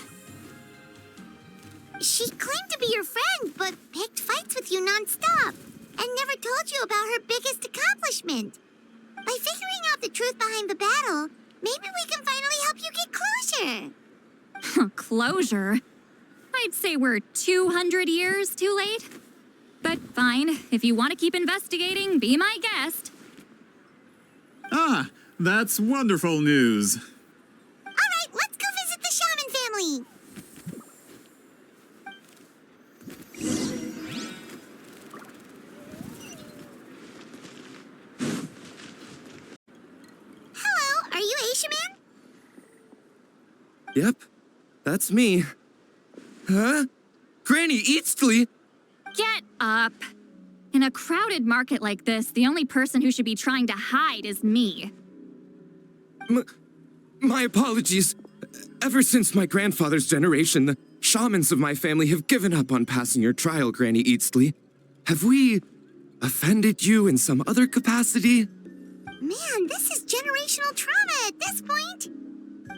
Speaker 1: She claimed to be your friend, but picked fights with you nonstop, and never told you about her biggest accomplishment. By figuring out the truth behind the battle, maybe we can finally help you get closure.
Speaker 5: Closure? I'd say we're 200 years too late. But fine, if you want to keep investigating, be my guest.
Speaker 3: Ah, that's wonderful news.
Speaker 1: All right, let's go visit the Shaman family. Hello, are you a shaman?
Speaker 14: Yep, that's me. Huh? Granny Eatsley?
Speaker 5: Get up. In a crowded market like this, the only person who should be trying to hide is me.
Speaker 14: My apologies. Ever since my grandfather's generation, the shamans of my family have given up on passing your trial, Granny Eatsley. Have we offended you in some other capacity?
Speaker 1: Man, this is generational trauma at this point.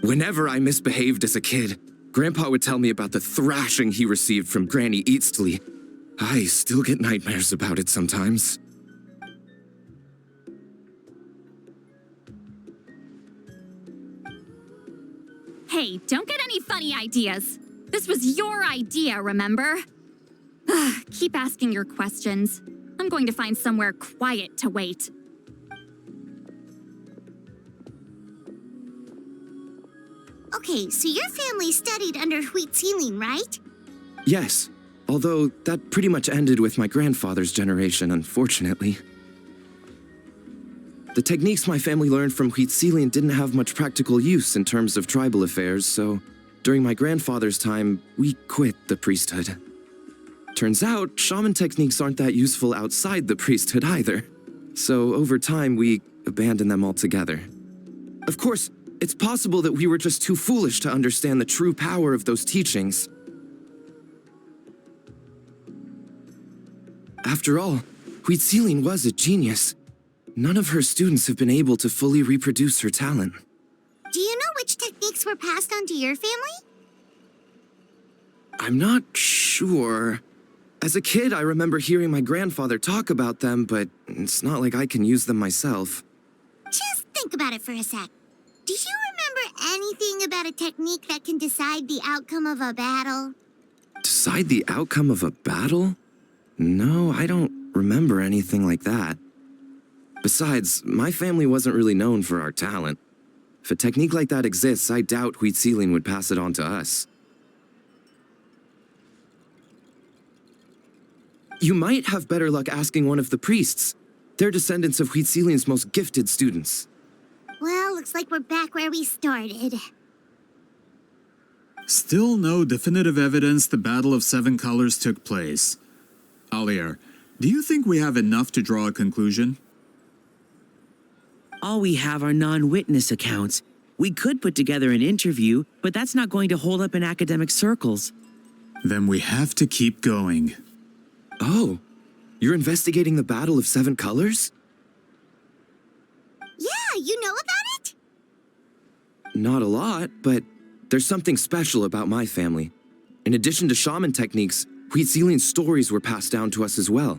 Speaker 14: Whenever I misbehaved as a kid, Grandpa would tell me about the thrashing he received from Granny Eatsley. I still get nightmares about it sometimes.
Speaker 5: Hey, don't get any funny ideas. This was your idea, remember? Keep asking your questions. I'm going to find somewhere quiet to wait.
Speaker 1: Okay, so your family studied under Huitzilin, right?
Speaker 14: Yes, although that pretty much ended with my grandfather's generation, unfortunately. The techniques my family learned from Huitzilin didn't have much practical use in terms of tribal affairs, so during my grandfather's time, we quit the priesthood. Turns out, shaman techniques aren't that useful outside the priesthood either. So over time, we abandoned them altogether. Of course, it's possible that we were just too foolish to understand the true power of those teachings. After all, Huitzilin was a genius. None of her students have been able to fully reproduce her talent.
Speaker 1: Do you know which techniques were passed on to your family?
Speaker 14: I'm not sure. As a kid, I remember hearing my grandfather talk about them, but it's not like I can use them myself.
Speaker 1: Just think about it for a sec. Do you remember anything about a technique that can decide the outcome of a battle?
Speaker 14: Decide the outcome of a battle? No, I don't remember anything like that. Besides, my family wasn't really known for our talent. If a technique like that exists, I doubt Huitzilin would pass it on to us. You might have better luck asking one of the priests. They're descendants of Huitzilin's most gifted students.
Speaker 1: Well, looks like we're back where we started.
Speaker 3: Still no definitive evidence the Battle of Seven Colors took place. Alier, do you think we have enough to draw a conclusion?
Speaker 4: All we have are non-witness accounts. We could put together an interview, but that's not going to hold up in academic circles.
Speaker 3: Then we have to keep going.
Speaker 14: Oh, You're investigating the Battle of Seven Colors?
Speaker 1: Yeah, you know about it?
Speaker 14: Not a lot, but there's something special about my family. In addition to shaman techniques, Huitzilian stories were passed down to us as well.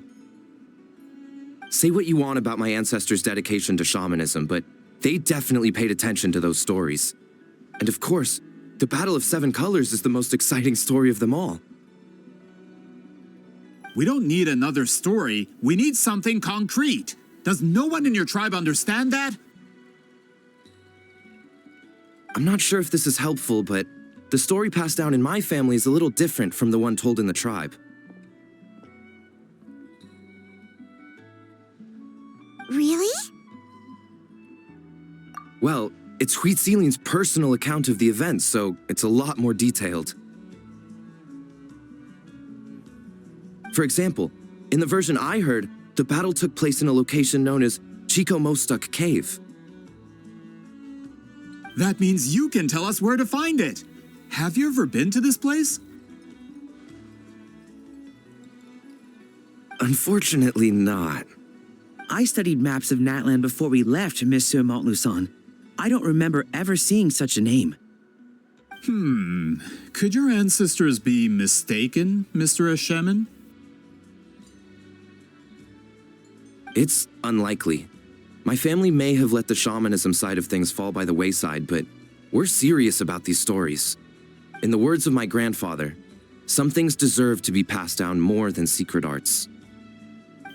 Speaker 14: Say what you want about my ancestors' dedication to shamanism, but they definitely paid attention to those stories. And of course, the Battle of Seven Colors is the most exciting story of them all.
Speaker 3: We don't need another story. We need something concrete. Does no one in your tribe understand that?
Speaker 14: I'm not sure if this is helpful, but the story passed down in my family is a little different from the one told in the tribe.
Speaker 1: Really?
Speaker 14: Well, it's Huitzilian's personal account of the event, so it's a lot more detailed. For example, in the version I heard, the battle took place in a location known as Chico Mostuk Cave.
Speaker 3: That means you can tell us where to find it. Have you ever been to this place?
Speaker 14: Unfortunately not.
Speaker 4: I studied maps of Natlan before we left, Monsieur Montluçon. I don't remember ever seeing such a name.
Speaker 3: Could your ancestors be mistaken, Mr. Ashemin?
Speaker 14: It's unlikely. My family may have let the shamanism side of things fall by the wayside, but we're serious about these stories. In the words of my grandfather, some things deserve to be passed down more than secret arts.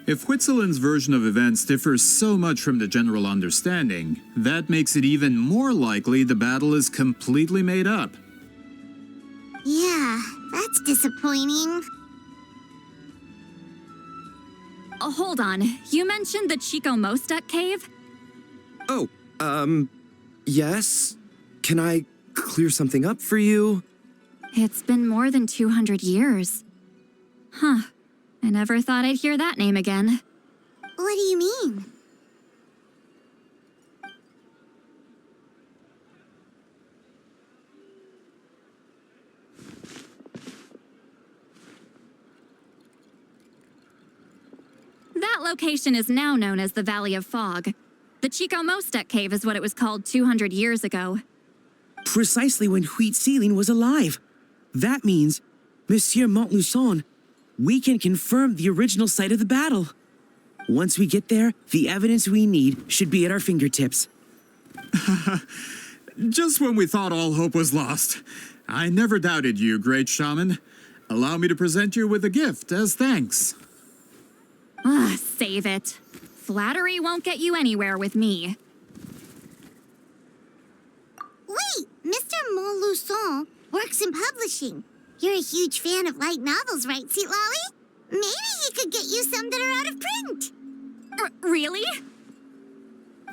Speaker 3: If Huitzilin's version of events differs so much from the general understanding, that makes it even more likely the battle is completely made up.
Speaker 1: Yeah, that's disappointing.
Speaker 5: Oh, hold on. You mentioned the Chico Mostuk cave?
Speaker 14: Oh, yes? Can I clear something up for you?
Speaker 5: It's been more than 200 years. Huh. I never thought I'd hear that name again.
Speaker 1: What do you mean?
Speaker 5: That location is now known as the Valley of Fog. The Chico Mostuk cave is what it was called 200 years ago.
Speaker 4: Precisely when Huitzilin was alive. That means, Monsieur Montluçon, we can confirm the original site of the battle. Once we get there, the evidence we need should be at our fingertips.
Speaker 3: Just when we thought all hope was lost. I never doubted you, great shaman. Allow me to present you with a gift as thanks.
Speaker 5: Save it. Flattery won't get you anywhere with me.
Speaker 1: Wait, Mr. Montluçon works in publishing. You're a huge fan of light novels, right, Citlali? Maybe he could get you some that are out of print.
Speaker 5: Really?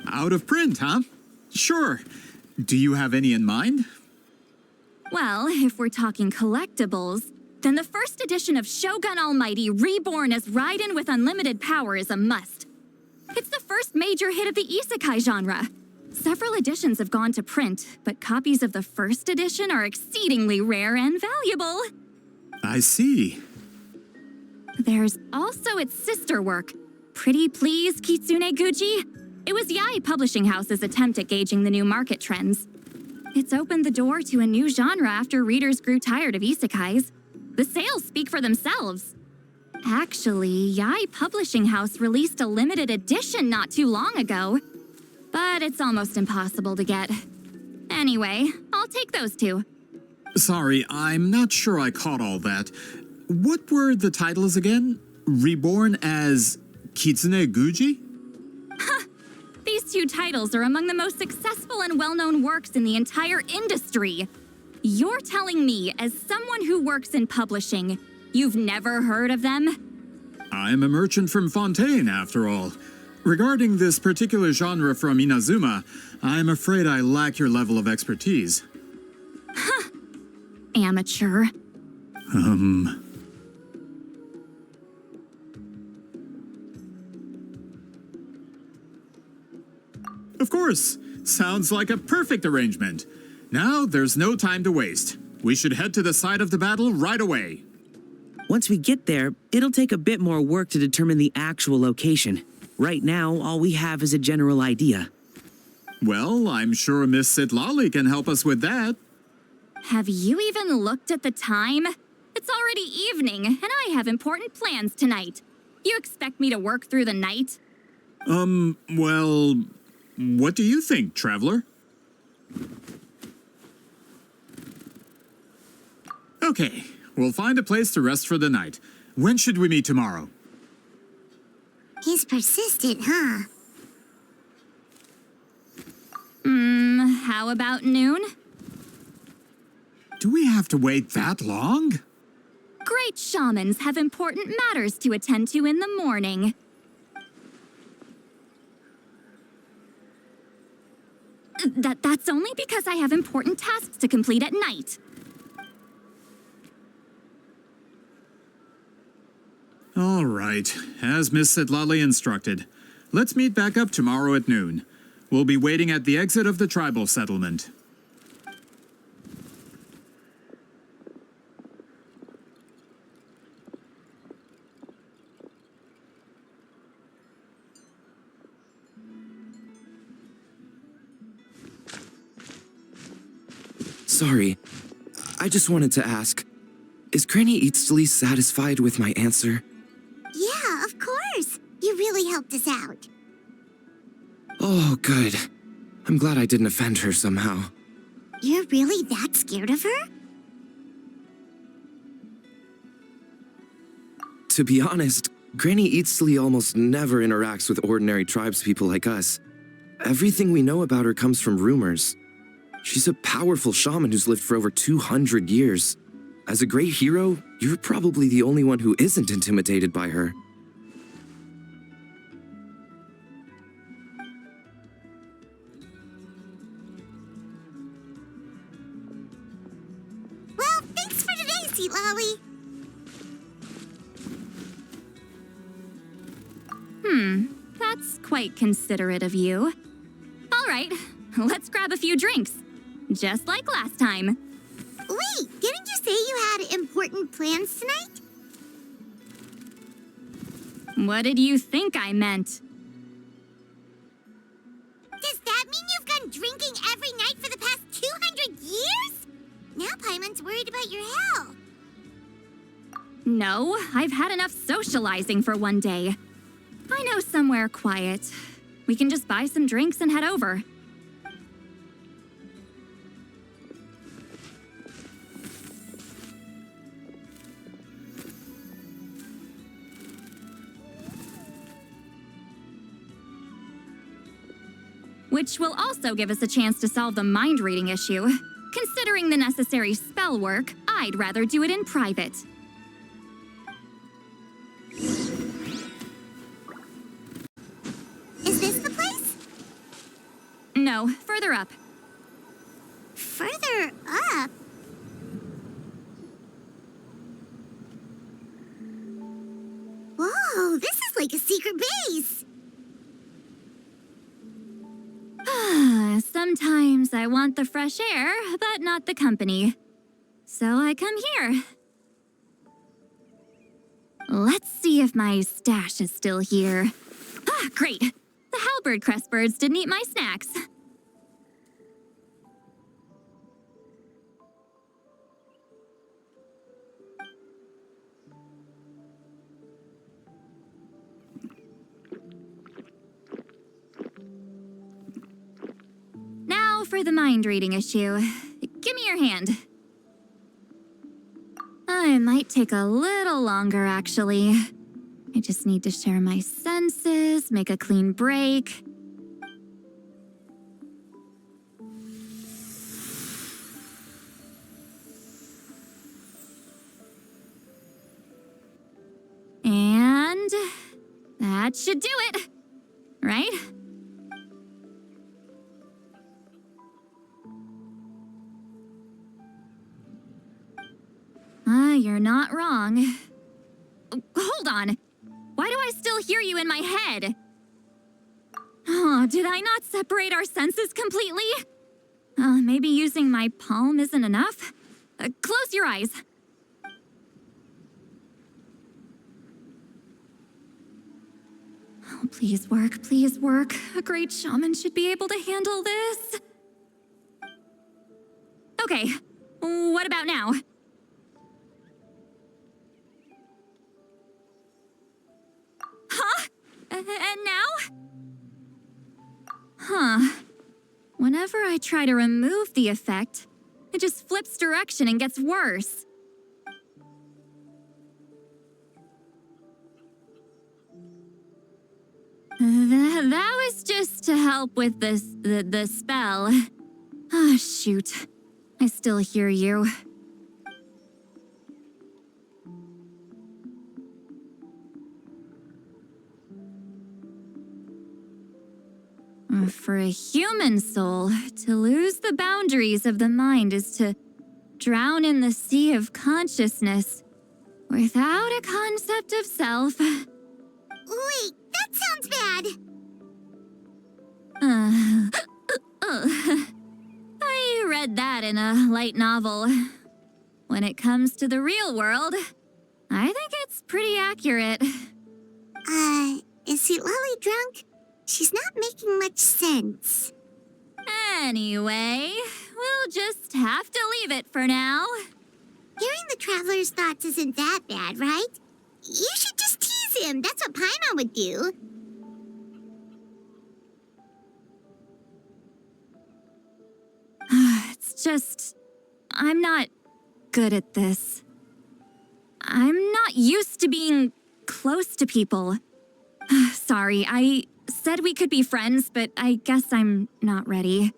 Speaker 3: Out of print, huh? Sure. Do you have any in mind?
Speaker 5: Well, if we're talking collectibles, then the first edition of Shogun Almighty Reborn as Raiden with Unlimited Power is a must. It's the first major hit of the isekai genre. Several editions have gone to print, but copies of the first edition are exceedingly rare and valuable.
Speaker 3: I see.
Speaker 5: There's also its sister work, Pretty Please Kitsune Guji. It was Yae Publishing House's attempt at gauging the new market trends. It's opened the door to a new genre after readers grew tired of isekais. The sales speak for themselves. Actually, Yae Publishing House released a limited edition not too long ago, but it's almost impossible to get. Anyway, I'll take those two.
Speaker 3: Sorry, I'm not sure I caught all that. What were the titles again? Reborn as Kitsune Guji?
Speaker 5: These two titles are among the most successful and well-known works in the entire industry. You're telling me, as someone who works in publishing, you've never heard of them?
Speaker 3: I'm a merchant from Fontaine, after all. Regarding this particular genre from Inazuma, I'm afraid I lack your level of expertise.
Speaker 5: Amateur.
Speaker 3: Of course. Sounds like a perfect arrangement. Now, there's no time to waste. We should head to the site of the battle right away.
Speaker 4: Once we get there, it'll take a bit more work to determine the actual location. Right now, all we have is a general idea.
Speaker 3: Well, I'm sure Miss Citlali can help us with that.
Speaker 5: Have you even looked at the time? It's already evening, and I have important plans tonight. You expect me to work through the night?
Speaker 3: Well, what do you think, traveler? Okay, we'll find a place to rest for the night. When should we meet tomorrow?
Speaker 1: He's persistent, huh?
Speaker 5: How about noon?
Speaker 3: Do we have to wait that long?
Speaker 5: Great shamans have important matters to attend to in the morning. That's only because I have important tasks to complete at night.
Speaker 3: All right, as Miss Citlali instructed. Let's meet back up tomorrow at noon. We'll be waiting at the exit of the tribal settlement.
Speaker 14: Sorry, I just wanted to ask, is Granny Eatsley satisfied with my answer?
Speaker 1: Yeah, of course. You really helped us out.
Speaker 14: Oh, good. I'm glad I didn't offend her somehow.
Speaker 1: You're really that scared of her?
Speaker 14: To be honest, Granny Eatsley almost never interacts with ordinary tribespeople like us. Everything we know about her comes from rumors. She's a powerful shaman who's lived for over 200 years. As a great hero, you're probably the only one who isn't intimidated by her.
Speaker 1: Well, thanks for today, Citlali.
Speaker 5: That's quite considerate of you. All right, let's grab a few drinks. Just like last time.
Speaker 1: Wait, didn't you say you had important plans tonight?
Speaker 5: What did you think I meant?
Speaker 1: Does that mean you've gone drinking every night for the past 200 years? Now Paimon's worried about your health.
Speaker 5: No, I've had enough socializing for one day. I know somewhere quiet. We can just buy some drinks and head over. Which will also give us a chance to solve the mind reading issue. Considering the necessary spell work, I'd rather do it in private.
Speaker 1: Is this the place?
Speaker 5: No, further up.
Speaker 1: Further up? Whoa, this is like a secret base.
Speaker 5: Sometimes I want the fresh air, but not the company. So I come here. Let's see if my stash is still here. Ah, great. The halberd crest birds didn't eat my snacks. Now for the mind reading issue. Give me your hand. It might take a little longer, actually. I just need to share my senses, make a clean break. And that should do it, right? You're not wrong. Hold on. Why do I still hear you in my head? Oh, did I not separate our senses completely? Maybe using my palm isn't enough? Close your eyes. Oh, please work, please work. A great shaman should be able to handle this. Okay, what about now? Huh? And now? Huh. Whenever I try to remove the effect, it just flips direction and gets worse. That was just to help with the spell. Ah, shoot. I still hear you. For a human soul, to lose the boundaries of the mind is to drown in the sea of consciousness without a concept of self.
Speaker 1: Wait, that sounds bad.
Speaker 5: I read that in a light novel. When it comes to the real world, I think it's pretty accurate.
Speaker 1: Is Citlali drunk? She's not making much sense.
Speaker 5: Anyway, we'll just have to leave it for now.
Speaker 1: Hearing the traveler's thoughts isn't that bad, right? You should just tease him. That's what Paimon would do.
Speaker 5: It's just... I'm not good at this. I'm not used to being close to people. Sorry, I said we could be friends, but I guess I'm not ready.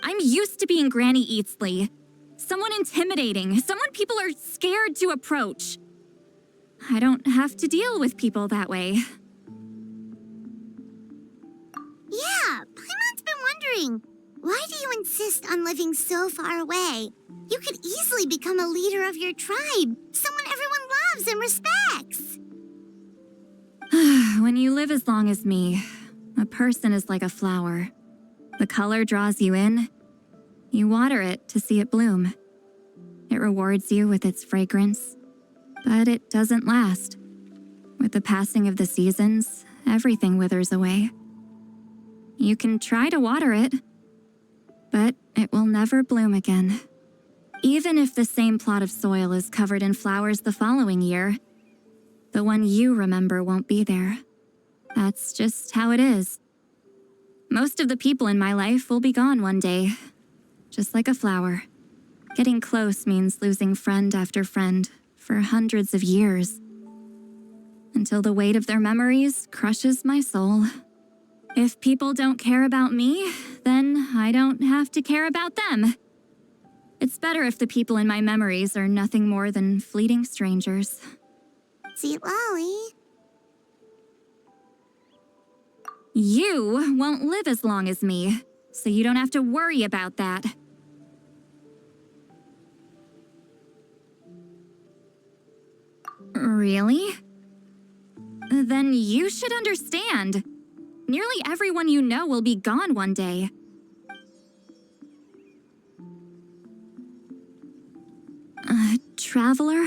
Speaker 5: I'm used to being Granny Eatsley. Someone intimidating, someone people are scared to approach. I don't have to deal with people that way.
Speaker 1: Yeah, Paimon's been wondering. Why do you insist on living so far away? You could easily become a leader of your tribe, someone everyone loves and respects.
Speaker 5: When you live as long as me, a person is like a flower. The color draws you in. You water it to see it bloom. It rewards you with its fragrance, but it doesn't last. With the passing of the seasons, everything withers away. You can try to water it, but it will never bloom again. Even if the same plot of soil is covered in flowers the following year, the one you remember won't be there. That's just how it is. Most of the people in my life will be gone one day, just like a flower. Getting close means losing friend after friend for hundreds of years, until the weight of their memories crushes my soul. If people don't care about me, then I don't have to care about them. It's better if the people in my memories are nothing more than fleeting strangers.
Speaker 1: Citlali.
Speaker 5: You won't live as long as me, so you don't have to worry about that. Really? Then you should understand. Nearly everyone you know will be gone one day. Traveler?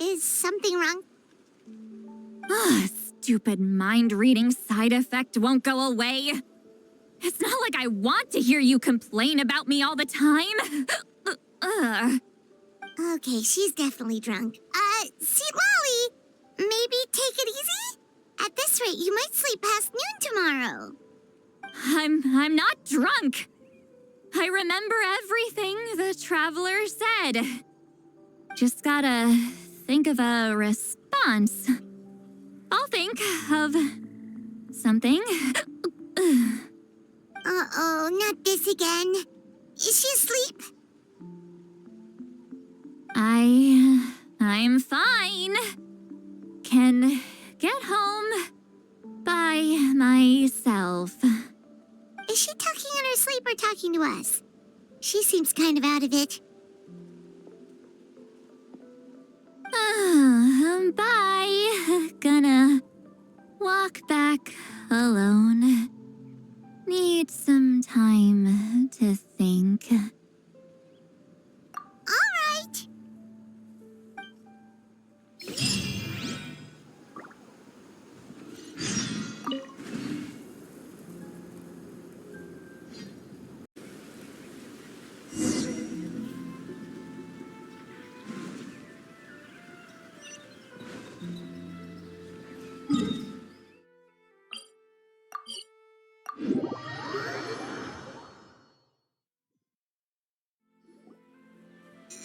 Speaker 1: Is something wrong?
Speaker 5: Stupid mind-reading side effect won't go away. It's not like I want to hear you complain about me all the time.
Speaker 1: Okay, she's definitely drunk. Citlali, maybe take it easy? At this rate, you might sleep past noon tomorrow.
Speaker 5: I'm not drunk. I remember everything the traveler said. Just gotta think of a response. I'll think of something.
Speaker 1: Uh-oh, not this again. Is she asleep?
Speaker 5: I'm fine. Can get home by myself.
Speaker 1: Is she talking in her sleep or talking to us? She seems kind of out of it.
Speaker 5: Bye. Gonna walk back alone. Need some time to think.
Speaker 1: All right.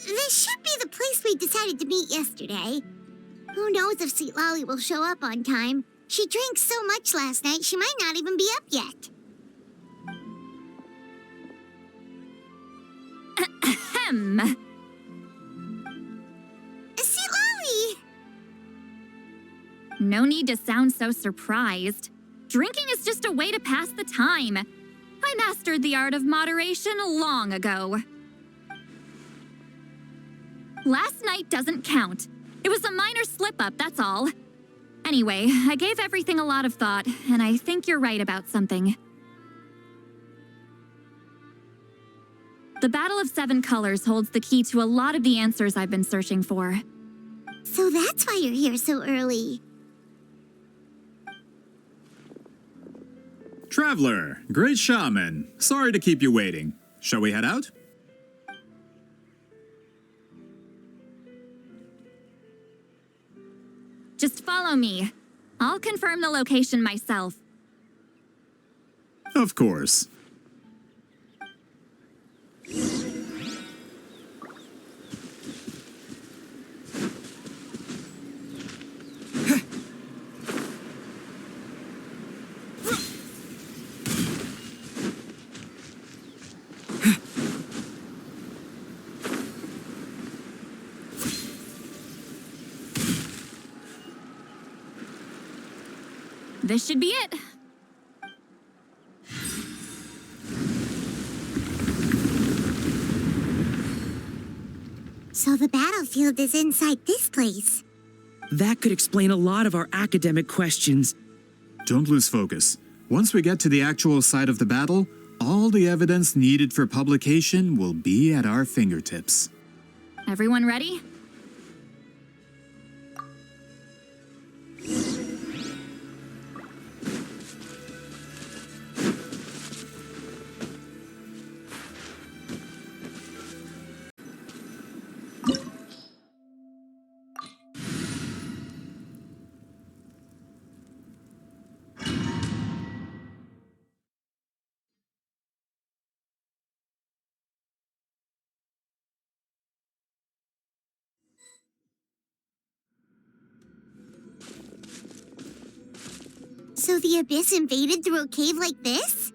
Speaker 1: This should be the place we decided to meet yesterday. Who knows if Citlali will show up on time? She drank so much last night, she might not even be up yet.
Speaker 5: Ahem.
Speaker 1: Citlali!
Speaker 5: No need to sound so surprised. Drinking is just a way to pass the time. I mastered the art of moderation long ago. Last night doesn't count. It was a minor slip-up, that's all. Anyway, I gave everything a lot of thought, and I think you're right about something. The Battle of Seven Colors holds the key to a lot of the answers I've been searching for.
Speaker 1: So that's why you're here so early.
Speaker 3: Traveler, great shaman. Sorry to keep you waiting. Shall we head out?
Speaker 5: Just follow me. I'll confirm the location myself.
Speaker 3: Of course.
Speaker 5: This should be it.
Speaker 1: So the battlefield is inside this place.
Speaker 4: That could explain a lot of our academic questions.
Speaker 3: Don't lose focus. Once we get to the actual site of the battle, all the evidence needed for publication will be at our fingertips.
Speaker 5: Everyone ready?
Speaker 1: So the Abyss invaded through a cave like this?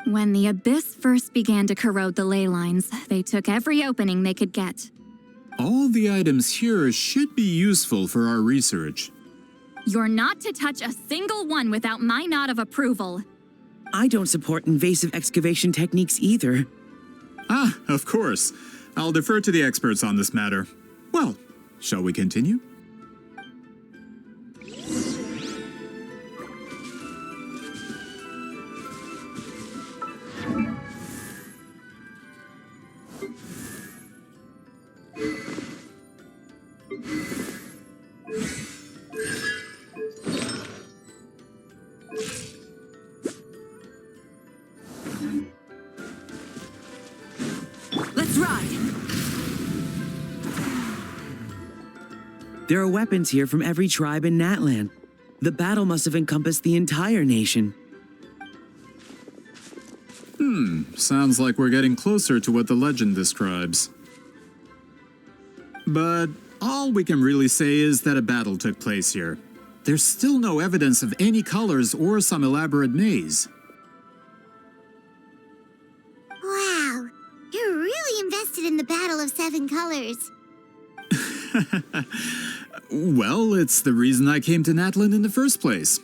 Speaker 5: When the Abyss first began to corrode the ley lines, they took every opening they could get.
Speaker 3: All the items here should be useful for our research.
Speaker 5: You're not to touch a single one without my nod of approval.
Speaker 4: I don't support invasive excavation techniques either.
Speaker 3: Ah, of course. I'll defer to the experts on this matter. Well, shall we continue?
Speaker 11: Let's ride!
Speaker 4: There are weapons here from every tribe in Natlan. The battle must have encompassed the entire nation.
Speaker 3: Sounds like we're getting closer to what the legend describes. But All we can really say is that a battle took place here. There's still no evidence of any colors or some elaborate maze.
Speaker 1: Wow, you're really invested in the Battle of Seven Colors.
Speaker 3: Well, it's the reason I came to Natlan in the first place.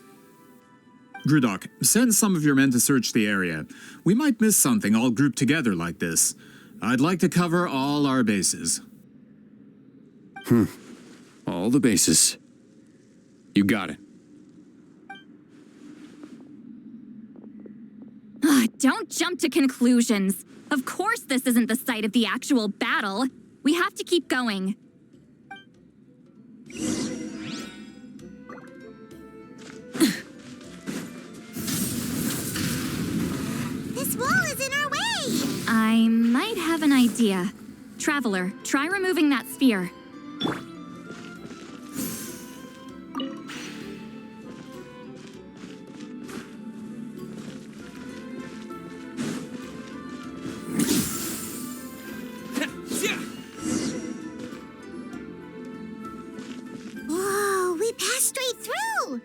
Speaker 3: Grudok, send some of your men to search the area. We might miss something all grouped together like this. I'd like to cover all our bases.
Speaker 2: All the bases. You got it.
Speaker 5: Don't jump to conclusions. Of course this isn't the site of the actual battle. We have to keep going.
Speaker 1: This wall is in our way!
Speaker 5: I might have an idea. Traveler, try removing that sphere.
Speaker 1: Whoa, we passed straight through!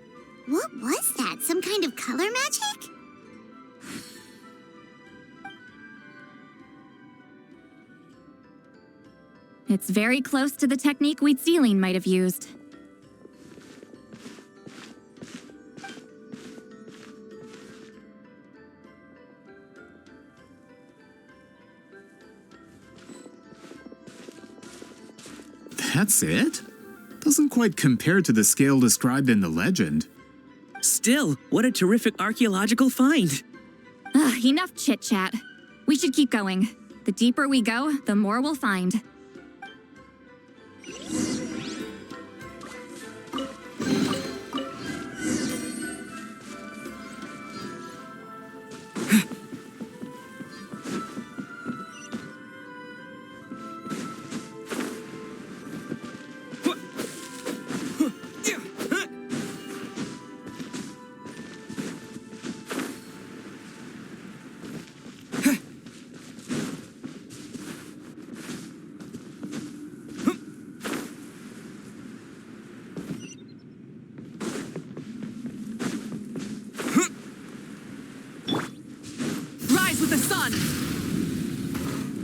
Speaker 1: What was that? Some kind of color magic?
Speaker 5: It's very close to the technique Wheatsealing might have used.
Speaker 3: That's it? Doesn't quite compare to the scale described in the legend.
Speaker 4: Still, what a terrific archaeological find.
Speaker 5: Enough chit-chat. We should keep going. The deeper we go, the more we'll find.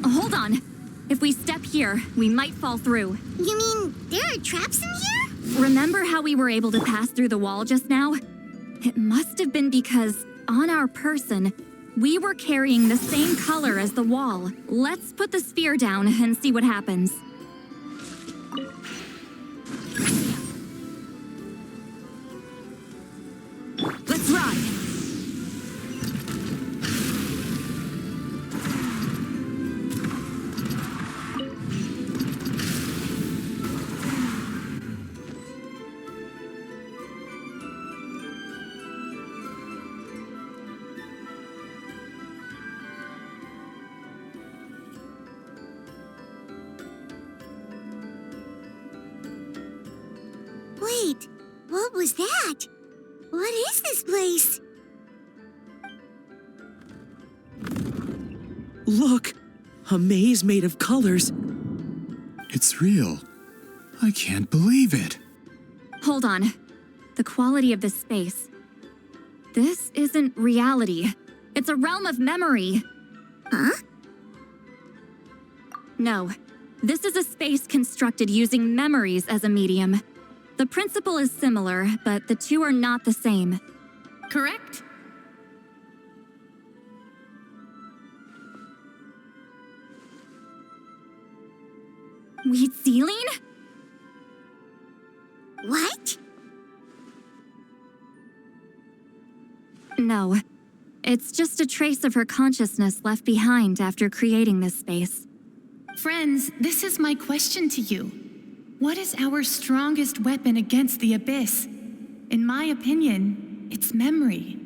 Speaker 5: Hold on. If we step here, we might fall through.
Speaker 1: You mean there are traps in here?
Speaker 5: Remember how we were able to pass through the wall just now? It must have been because, on our person, we were carrying the same color as the wall. Let's put the sphere down and see what happens. Let's ride!
Speaker 1: Wait, what was that? What is this place?
Speaker 4: Look! A maze made of colors.
Speaker 3: It's real. I can't believe it.
Speaker 5: Hold on. The quality of this space. This isn't reality. It's a realm of memory.
Speaker 1: Huh?
Speaker 5: No. This is a space constructed using memories as a medium. The principle is similar, but the two are not the same.
Speaker 15: Correct?
Speaker 5: Wheatsealing?
Speaker 1: What?
Speaker 5: No. It's just a trace of her consciousness left behind after creating this space.
Speaker 15: Friends, this is my question to you. What is our strongest weapon against the Abyss? In my opinion, it's memory.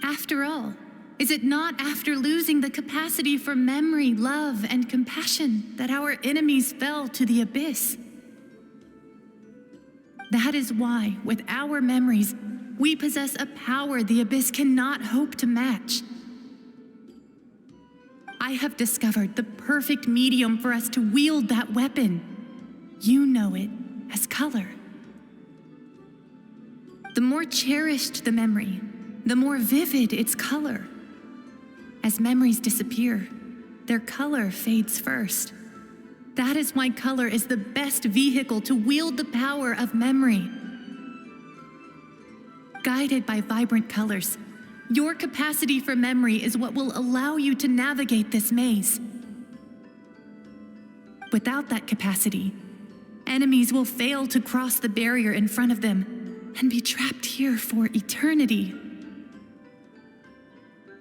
Speaker 15: After all, is it not after losing the capacity for memory, love, and compassion that our enemies fell to the Abyss? That is why, with our memories, we possess a power the Abyss cannot hope to match. I have discovered the perfect medium for us to wield that weapon. You know it as color. The more cherished the memory, the more vivid its color. As memories disappear, their color fades first. That is why color is the best vehicle to wield the power of memory. Guided by vibrant colors, your capacity for memory is what will allow you to navigate this maze. Without that capacity, enemies will fail to cross the barrier in front of them and be trapped here for eternity.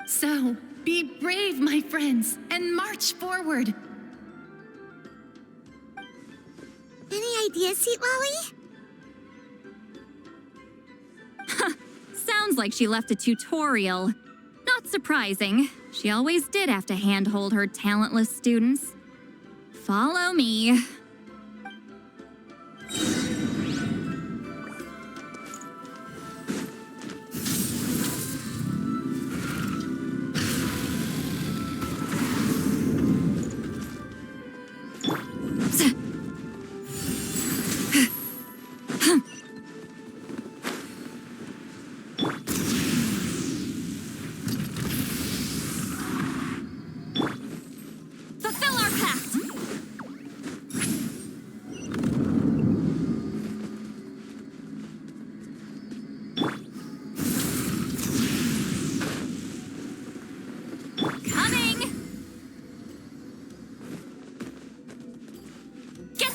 Speaker 15: So, be brave, my friends, and march forward.
Speaker 1: Any ideas, Citlali?
Speaker 5: Sounds like she left a tutorial. Not surprising. She always did have to handhold her talentless students. Follow me.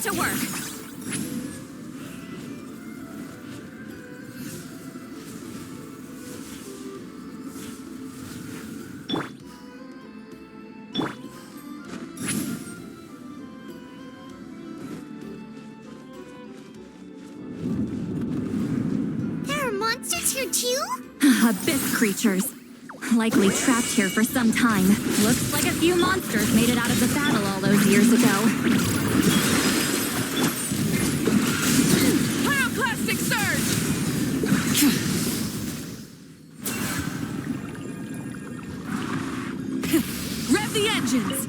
Speaker 5: To work.
Speaker 1: There are monsters here too?
Speaker 5: Abyss creatures. Likely trapped here for some time. Looks like a few monsters made it out of the battle all those years ago.
Speaker 16: Rev the engines!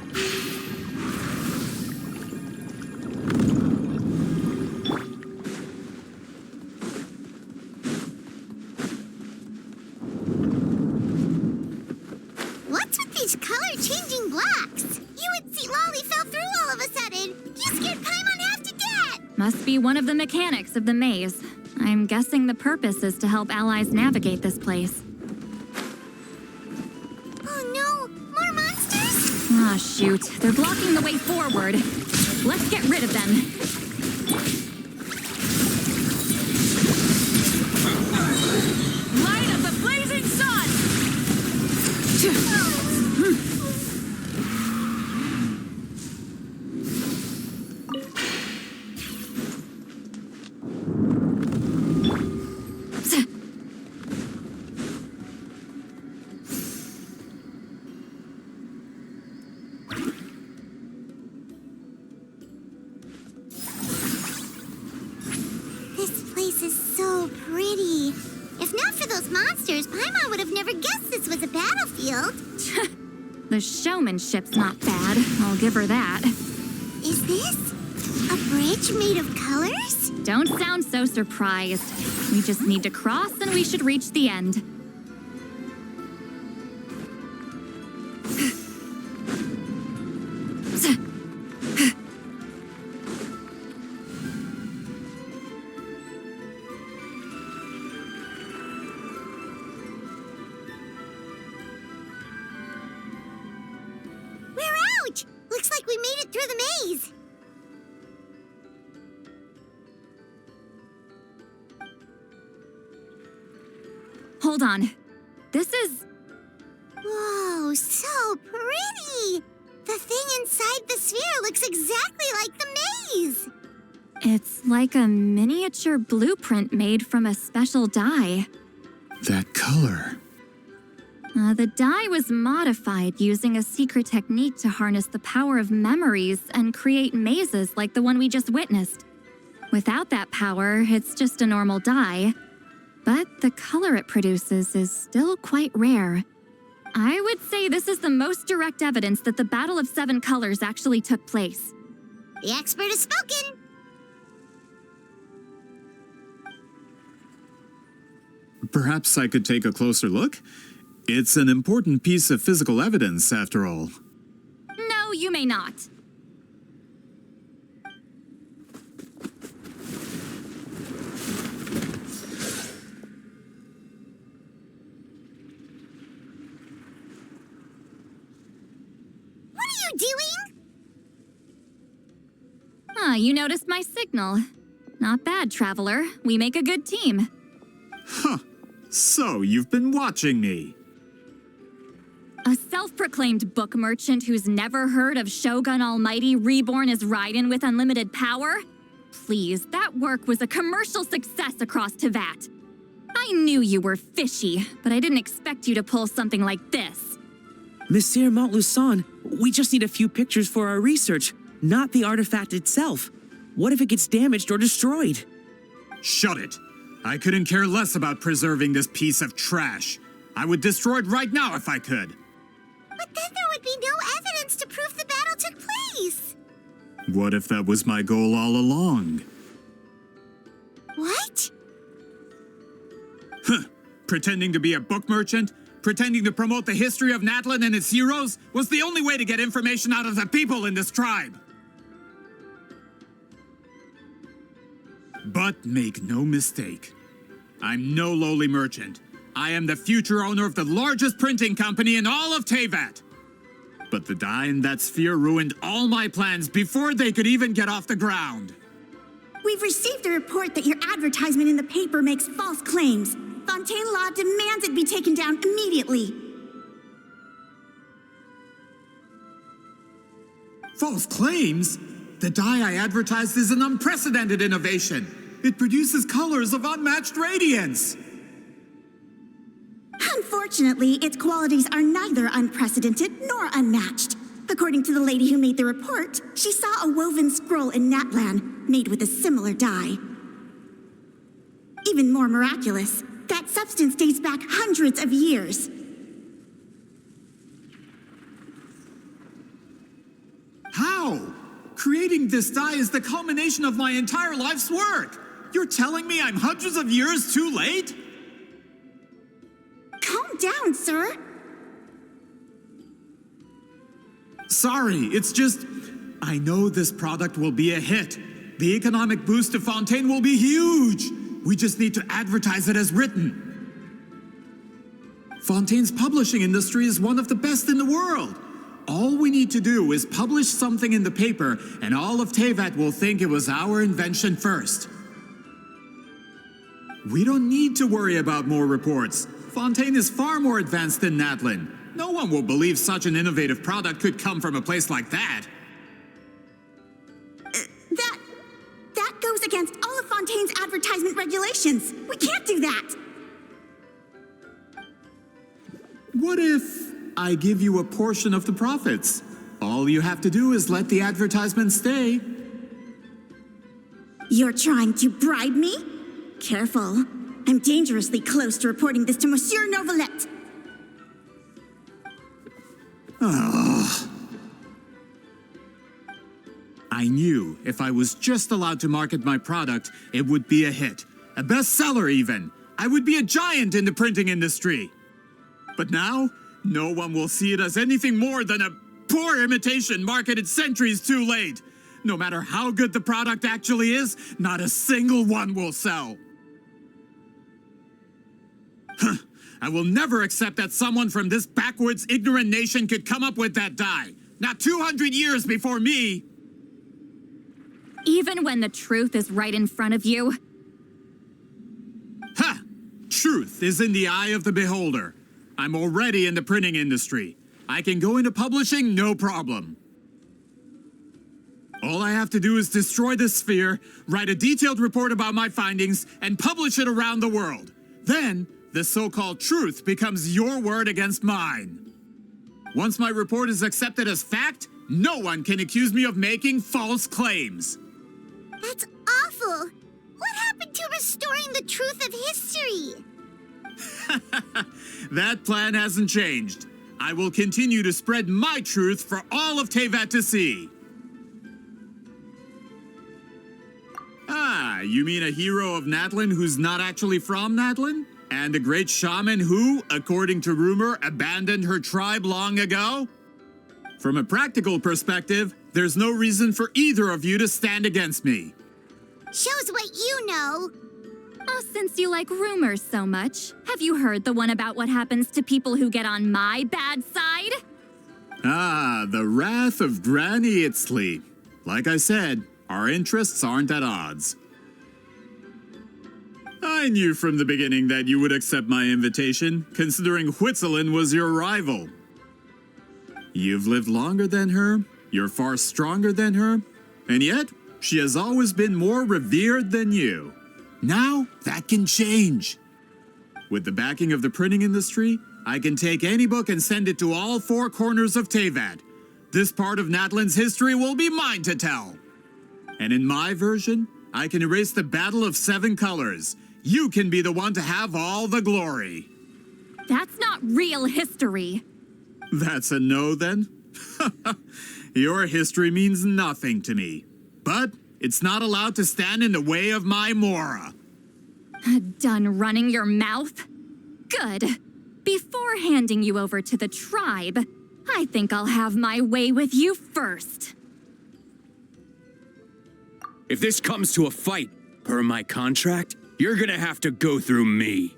Speaker 1: What's with these color-changing blocks? You and Citlali fell through all of a sudden. You scared Paimon half to death!
Speaker 5: Must be one of the mechanics of the maze. I'm guessing the purpose is to help allies navigate this place.
Speaker 1: Oh no! More monsters?
Speaker 5: Ah, shoot. They're blocking the way forward. Let's get rid of them.
Speaker 16: Light of the blazing sun!
Speaker 1: This place is so pretty. If not for those monsters, Paimon would have never guessed this was a battlefield.
Speaker 5: The showmanship's not bad. I'll give her that.
Speaker 1: Is this a bridge made of colors?
Speaker 5: Don't sound so surprised. We just need to cross and we should reach the end.
Speaker 1: We're out! Looks like we made it through the maze.
Speaker 5: Hold on. This is...
Speaker 1: Whoa, so pretty! The thing inside the sphere looks exactly like the maze!
Speaker 5: It's like a miniature blueprint made from a special dye.
Speaker 3: That color.
Speaker 5: The dye was modified using a secret technique to harness the power of memories and create mazes like the one we just witnessed. Without that power, it's just a normal dye. But the color it produces is still quite rare. I would say this is the most direct evidence that the Battle of Seven Colors actually took place.
Speaker 1: The expert has spoken!
Speaker 3: Perhaps I could take a closer look? It's an important piece of physical evidence, after all.
Speaker 5: No, you may not.
Speaker 1: What are you doing?
Speaker 5: Ah, you noticed my signal. Not bad, Traveler. We make a good team.
Speaker 3: Huh. So, you've been watching me.
Speaker 5: A self-proclaimed book merchant who's never heard of Shogun Almighty reborn as Raiden with unlimited power? Please, that work was a commercial success across Teyvat. I knew you were fishy, but I didn't expect you to pull something like this.
Speaker 4: Monsieur Montluçon, we just need a few pictures for our research, not the artifact itself. What if it gets damaged or destroyed?
Speaker 3: Shut it! I couldn't care less about preserving this piece of trash. I would destroy it right now if I could.
Speaker 1: But then there would be no evidence to prove the battle took place.
Speaker 3: What if that was my goal all along?
Speaker 1: What?
Speaker 3: Huh. Pretending to be a book merchant? Pretending to promote the history of Natlan and its heroes was the only way to get information out of the people in this tribe. But make no mistake, I'm no lowly merchant. I am the future owner of the largest printing company in all of Teyvat. But the dye in that sphere ruined all my plans before they could even get off the ground.
Speaker 11: We've received a report that your advertisement in the paper makes false claims. Fontaine Law demands it be taken down immediately.
Speaker 3: False claims? The dye I advertised is an unprecedented innovation. It produces colors of unmatched radiance.
Speaker 11: Unfortunately, its qualities are neither unprecedented nor unmatched. According to the lady who made the report, she saw a woven scroll in Natlan made with a similar dye. Even more miraculous, that substance dates back hundreds of years.
Speaker 3: How? Creating this dye is the culmination of my entire life's work. You're telling me I'm hundreds of years too late?
Speaker 11: Calm down, sir.
Speaker 3: Sorry, it's just... I know this product will be a hit. The economic boost to Fontaine will be huge. We just need to advertise it as written. Fontaine's publishing industry is one of the best in the world. All we need to do is publish something in the paper, and all of Teyvat will think it was our invention first. We don't need to worry about more reports. Fontaine is far more advanced than Natlan. No one will believe such an innovative product could come from a place like that.
Speaker 11: That goes against all of Fontaine's advertisement regulations. We can't do that.
Speaker 3: What if I give you a portion of the profits? All you have to do is let the advertisement stay.
Speaker 11: You're trying to bribe me? Careful. I'm dangerously close to reporting this to Monsieur Novelette.
Speaker 3: Ugh. I knew if I was just allowed to market my product, it would be a hit. A bestseller, even. I would be a giant in the printing industry. But now, no one will see it as anything more than a poor imitation marketed centuries too late. No matter how good the product actually is, not a single one will sell. Huh. I will never accept that someone from this backwoods, ignorant nation could come up with that dye. Not 200 years before me.
Speaker 5: Even when the truth is right in front of you.
Speaker 3: Ha! Truth is in the eye of the beholder. I'm already in the printing industry. I can go into publishing, no problem. All I have to do is destroy this sphere, write a detailed report about my findings, and publish it around the world. Then, the so-called truth becomes your word against mine. Once my report is accepted as fact, no one can accuse me of making false claims.
Speaker 1: That's awful. What happened to restoring the truth of history?
Speaker 3: That plan hasn't changed. I will continue to spread my truth for all of Teyvat to see. Ah, you mean a hero of Natlan who's not actually from Natlan? And a great shaman who, according to rumor, abandoned her tribe long ago? From a practical perspective, there's no reason for either of you to stand against me.
Speaker 1: Shows what you know.
Speaker 5: Oh, since you like rumors so much, have you heard the one about what happens to people who get on my bad side?
Speaker 3: Ah, the wrath of Granny Itzli. Like I said, our interests aren't at odds. I knew from the beginning that you would accept my invitation, considering Huitzilin was your rival. You've lived longer than her, you're far stronger than her, and yet, she has always been more revered than you. Now, that can change. With the backing of the printing industry, I can take any book and send it to all four corners of Teyvat. This part of Natlan's history will be mine to tell. And in my version, I can erase the Battle of Seven Colors. You can be the one to have all the glory.
Speaker 5: That's not real history.
Speaker 3: That's a no, then? Your history means nothing to me. But it's not allowed to stand in the way of my Mora.
Speaker 5: Done running your mouth? Good. Before handing you over to the tribe, I think I'll have my way with you first.
Speaker 2: If this comes to a fight, per my contract, you're gonna have to go through me.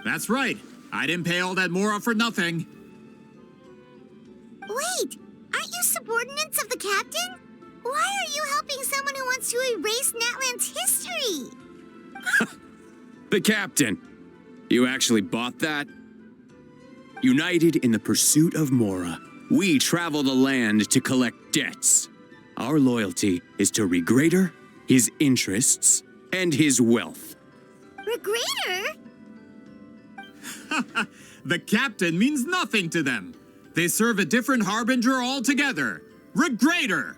Speaker 3: That's right. I didn't pay all that Mora for nothing.
Speaker 1: Wait, aren't you subordinates of the captain? Why are you helping someone who wants to erase Natlan's history?
Speaker 2: The captain. You actually bought that? United in the pursuit of Mora, we travel the land to collect debts. Our loyalty is to Regrader, his interests, and his wealth.
Speaker 1: Regrader?
Speaker 3: The captain means nothing to them. They serve a different harbinger altogether. Regrader!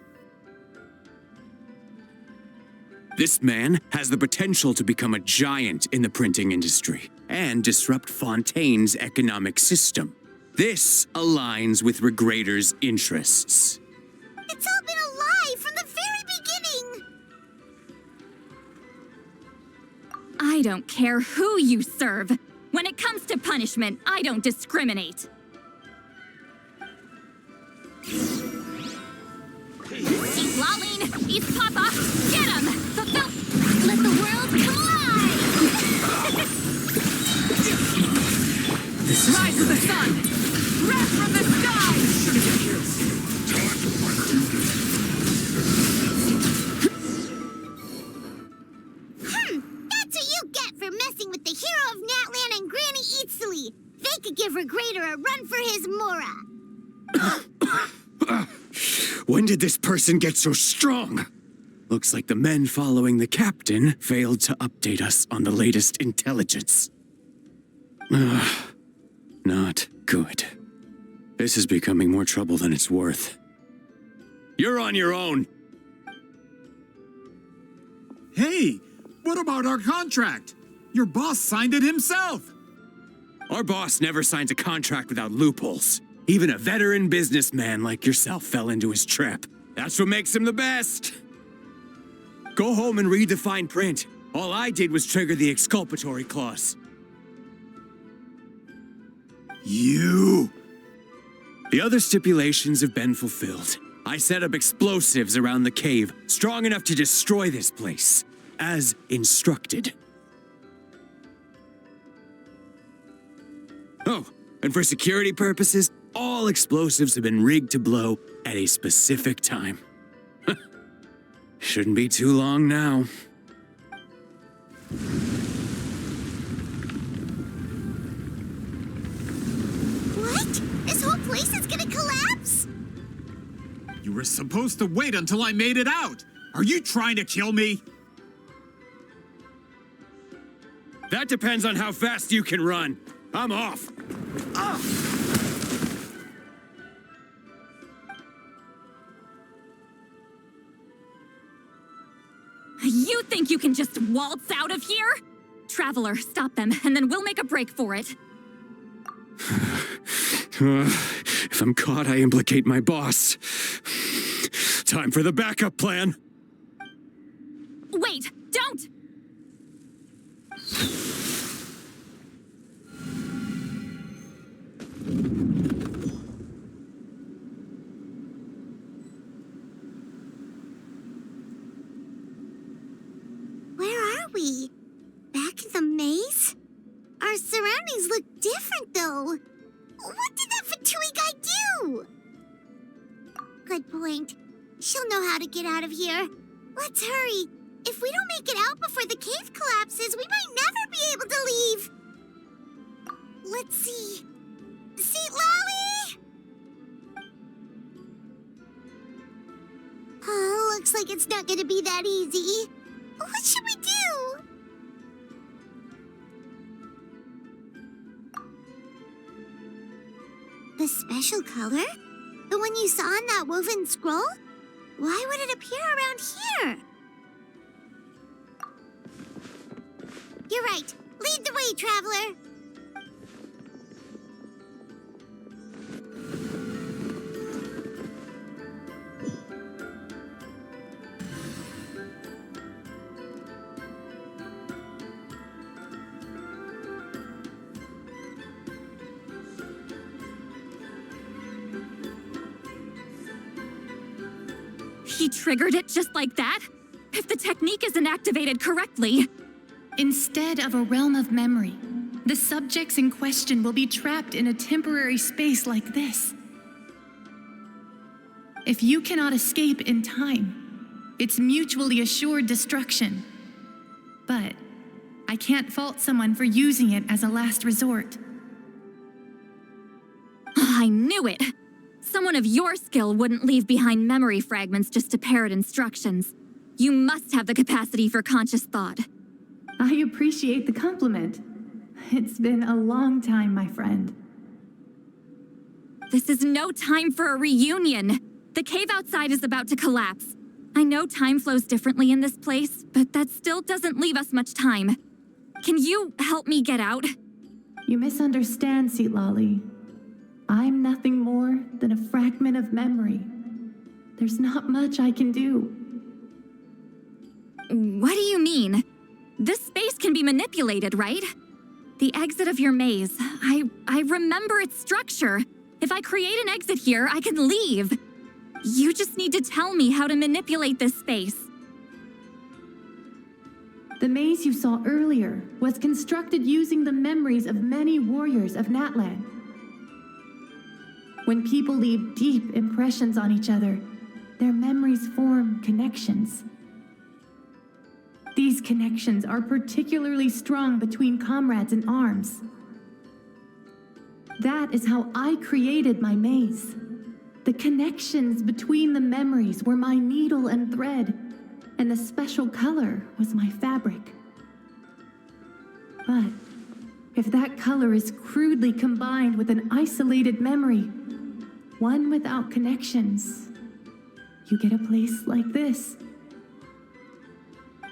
Speaker 2: This man has the potential to become a giant in the printing industry and disrupt Fontaine's economic system. This aligns with Regrader's interests.
Speaker 1: It's all been a lie from the very beginning!
Speaker 5: I don't care who you serve. When it comes to punishment, I don't discriminate. Citlali, eat Papa! Get him! Let the world come alive!
Speaker 16: Rise of the sun! Wrath from the sky!
Speaker 1: That's what you get for messing with the hero of Natlan and Granny Itzli. They could give Regrader a run for his Mora.
Speaker 2: When did this person get so strong? Looks like the men following the captain failed to update us on the latest intelligence. Not good. This is becoming more trouble than it's worth. You're on your own!
Speaker 3: Hey, what about our contract? Your boss signed it himself!
Speaker 2: Our boss never signs a contract without loopholes. Even a veteran businessman like yourself fell into his trap. That's what makes him the best! Go home and read the fine print. All I did was trigger the exculpatory clause.
Speaker 3: You!
Speaker 2: The other stipulations have been fulfilled. I set up explosives around the cave, strong enough to destroy this place, as instructed. Oh, and for security purposes, all explosives have been rigged to blow at a specific time. Shouldn't be too long now.
Speaker 1: What? This whole place is gonna collapse?
Speaker 3: You were supposed to wait until I made it out! Are you trying to kill me?
Speaker 2: That depends on how fast you can run. I'm off.
Speaker 5: You think you can just waltz out of here? Traveler, stop them, and then we'll make a break for it.
Speaker 2: If I'm caught, I implicate my boss. Time for the backup plan.
Speaker 5: Wait, don't!
Speaker 1: Where are we? Back in the maze? Our surroundings look different, though. What did that Fatui guy do? Good point. She'll know how to get out of here. Let's hurry. If we don't make it out before the cave collapses, we might never be able to leave. Let's see. Citlali! Oh, looks like it's not gonna be that easy. What should we do? The special color? The one you saw in that woven scroll? Why would it appear around here? You're right. Lead the way, traveler.
Speaker 5: He triggered it just like that? If the technique isn't activated correctly.
Speaker 15: Instead of a realm of memory, the subjects in question will be trapped in a temporary space like this. If you cannot escape in time, it's mutually assured destruction. But I can't fault someone for using it as a last resort.
Speaker 5: I knew it! Someone of your skill wouldn't leave behind memory fragments just to parrot instructions. You must have the capacity for conscious thought.
Speaker 15: I appreciate the compliment. It's been a long time, my friend.
Speaker 5: This is no time for a reunion. The cave outside is about to collapse. I know time flows differently in this place, but that still doesn't leave us much time. Can you help me get out?
Speaker 15: You misunderstand, Citlali. I'm nothing more than a fragment of memory. There's not much I can do.
Speaker 5: What do you mean? This space can be manipulated, right? The exit of your maze. I remember its structure. If I create an exit here, I can leave. You just need to tell me how to manipulate this space.
Speaker 15: The maze you saw earlier was constructed using the memories of many warriors of Natlan. When people leave deep impressions on each other, their memories form connections. These connections are particularly strong between comrades in arms. That is how I created my maze. The connections between the memories were my needle and thread, and the special color was my fabric. But if that color is crudely combined with an isolated memory, one without connections, you get a place like this.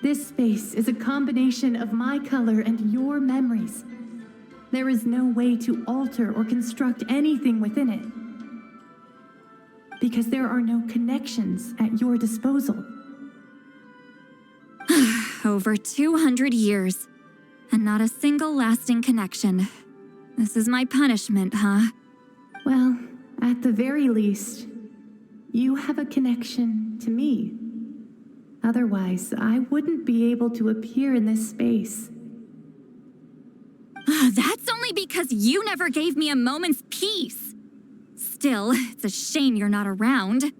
Speaker 15: This space is a combination of my color and your memories. There is no way to alter or construct anything within it, because there are no connections at your disposal.
Speaker 5: Over 200 years, and not a single lasting connection. This is my punishment, huh?
Speaker 15: Well, at the very least, you have a connection to me. Otherwise, I wouldn't be able to appear in this space.
Speaker 5: That's only because you never gave me a moment's peace. Still, it's a shame you're not around.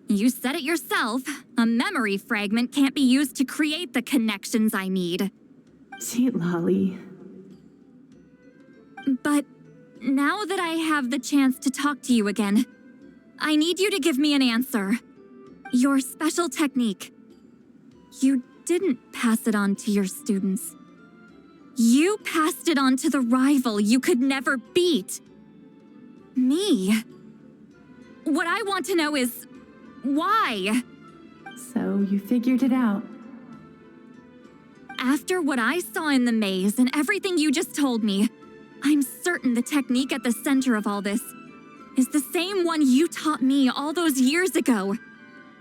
Speaker 5: You said it yourself. A memory fragment can't be used to create the connections I need.
Speaker 15: Citlali.
Speaker 5: But now that I have the chance to talk to you again, I need you to give me an answer. Your special technique. You didn't pass it on to your students. You passed it on to the rival you could never beat. Me. What I want to know is, why?
Speaker 15: So you figured it out.
Speaker 5: After what I saw in the maze and everything you just told me, I'm certain the technique at the center of all this is the same one you taught me all those years ago.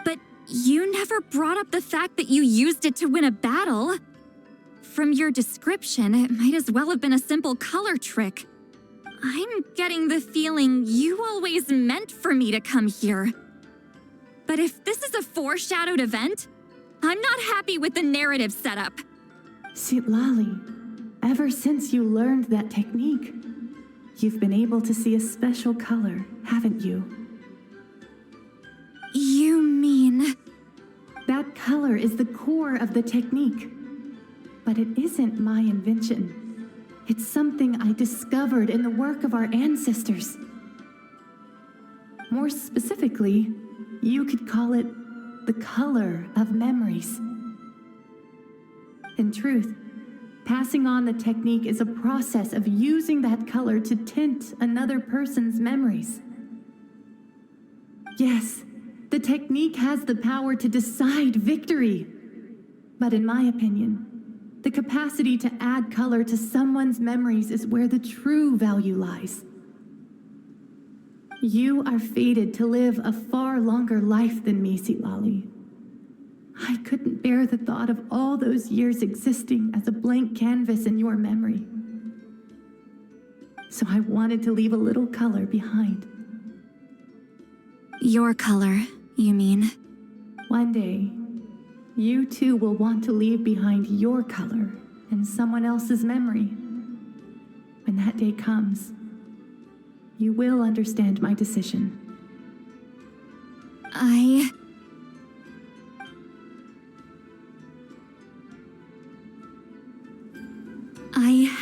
Speaker 5: But you never brought up the fact that you used it to win a battle. From your description, it might as well have been a simple color trick. I'm getting the feeling you always meant for me to come here. But if this is a foreshadowed event, I'm not happy with the narrative setup.
Speaker 15: Citlali, ever since you learned that technique, you've been able to see a special color, haven't you?
Speaker 5: You mean...
Speaker 15: That color is the core of the technique. But it isn't my invention. It's something I discovered in the work of our ancestors. More specifically, you could call it the color of memories. In truth, passing on the technique is a process of using that color to tint another person's memories. Yes, the technique has the power to decide victory. But in my opinion, the capacity to add color to someone's memories is where the true value lies. You are fated to live a far longer life than me, Citlali. I couldn't bear the thought of all those years existing as a blank canvas in your memory. So I wanted to leave a little color behind.
Speaker 5: Your color, you mean?
Speaker 15: One day, you too will want to leave behind your color in someone else's memory. When that day comes, you will understand my decision.
Speaker 5: I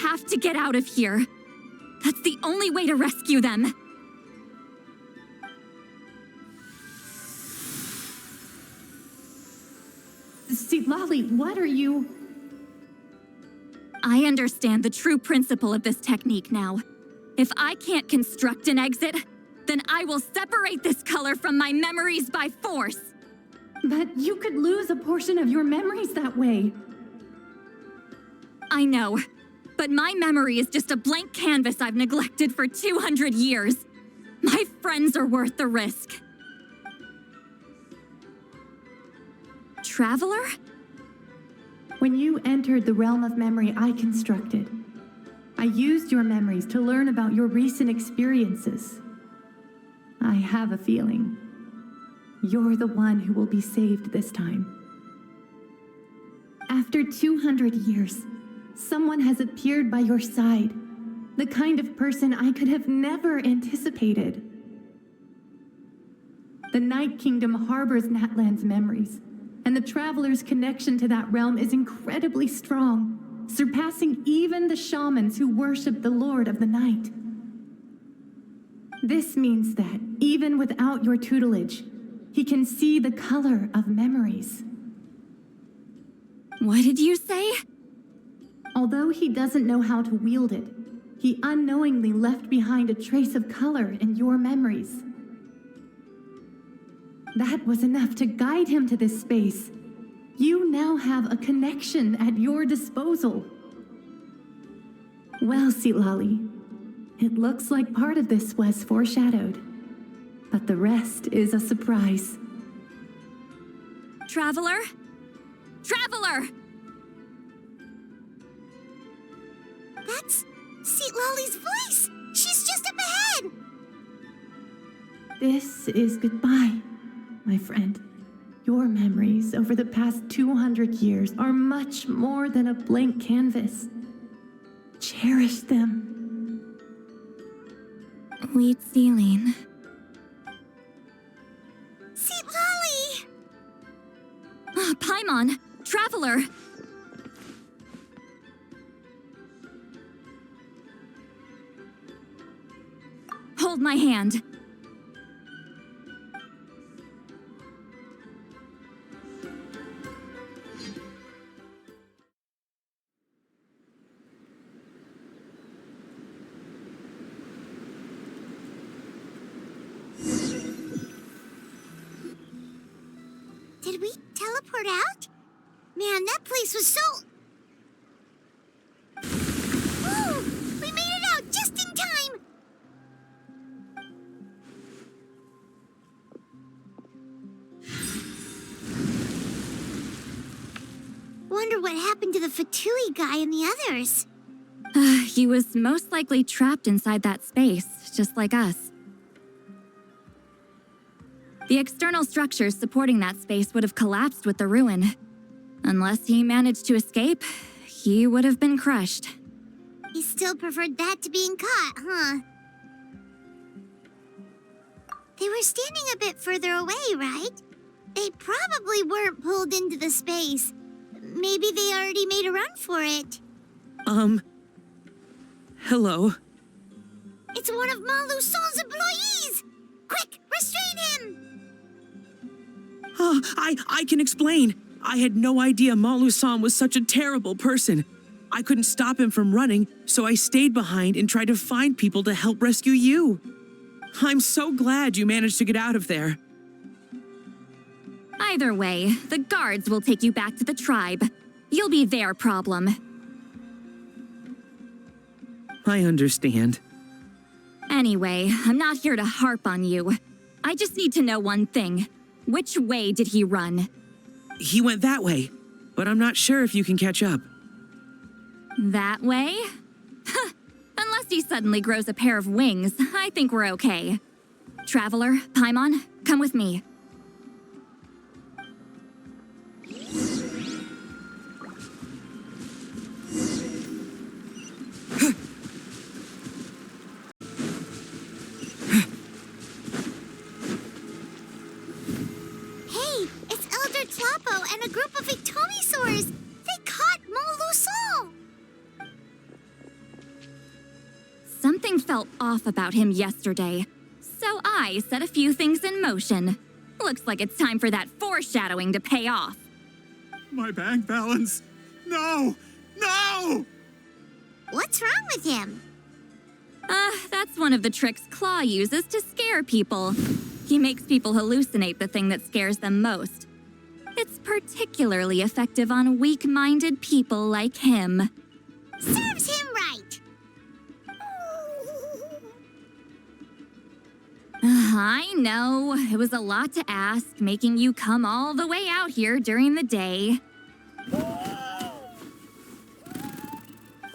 Speaker 5: have to get out of here. That's the only way to rescue them.
Speaker 15: Citlali, what are you...
Speaker 5: I understand the true principle of this technique now. If I can't construct an exit, then I will separate this color from my memories by force.
Speaker 15: But you could lose a portion of your memories that way.
Speaker 5: I know, but my memory is just a blank canvas I've neglected for 200 years. My friends are worth the risk. Traveler?
Speaker 15: When you entered the realm of memory I constructed, I used your memories to learn about your recent experiences. I have a feeling you're the one who will be saved this time. After 200 years, someone has appeared by your side, the kind of person I could have never anticipated. The Night Kingdom harbors Natlan's memories, and the traveler's connection to that realm is incredibly strong, surpassing even the shamans who worship the Lord of the Night. This means that, even without your tutelage, he can see the color of memories.
Speaker 5: What did you say?
Speaker 15: Although he doesn't know how to wield it, he unknowingly left behind a trace of color in your memories. That was enough to guide him to this space. You now have a connection at your disposal. Well, Citlali, it looks like part of this was foreshadowed, but the rest is a surprise.
Speaker 5: Traveler? Traveler!
Speaker 1: That's Citlali's voice! She's just up ahead!
Speaker 15: This is goodbye, my friend. Your memories over the past 200 years are much more than a blank canvas. Cherish them.
Speaker 5: Wheat ceiling.
Speaker 1: Citlali!
Speaker 5: Paimon! Traveler! Hold my hand.
Speaker 1: Did we teleport out? Man, that place was so... wondered what happened to the Fatui guy and the others.
Speaker 5: He was most likely trapped inside that space, just like us. The external structures supporting that space would have collapsed with the ruin. Unless he managed to escape, he would have been crushed.
Speaker 1: He still preferred that to being caught, huh? They were standing a bit further away, right? They probably weren't pulled into the space. Maybe they already made a run for it.
Speaker 4: Hello?
Speaker 1: It's one of Maluson's employees! Quick, restrain him!
Speaker 4: Oh, I can explain. I had no idea Malu-san was such a terrible person. I couldn't stop him from running, so I stayed behind and tried to find people to help rescue you. I'm so glad you managed to get out of there.
Speaker 5: Either way, the guards will take you back to the tribe. You'll be their problem.
Speaker 4: I understand.
Speaker 5: Anyway, I'm not here to harp on you. I just need to know one thing. Which way did he run?
Speaker 4: He went that way, but I'm not sure if you can catch up.
Speaker 5: That way? Unless he suddenly grows a pair of wings, I think we're okay. Traveler, Paimon, come with me.
Speaker 1: And a group of Ictomisaurs! They caught Malu-san!
Speaker 5: Something felt off about him yesterday, so I set a few things in motion. Looks like it's time for that foreshadowing to pay off.
Speaker 3: My bank balance! No! No!
Speaker 1: What's wrong with him?
Speaker 5: That's one of the tricks Claw uses to scare people. He makes people hallucinate the thing that scares them most. It's particularly effective on weak-minded people like him.
Speaker 1: Serves him right!
Speaker 5: I know, it was a lot to ask, making you come all the way out here during the day.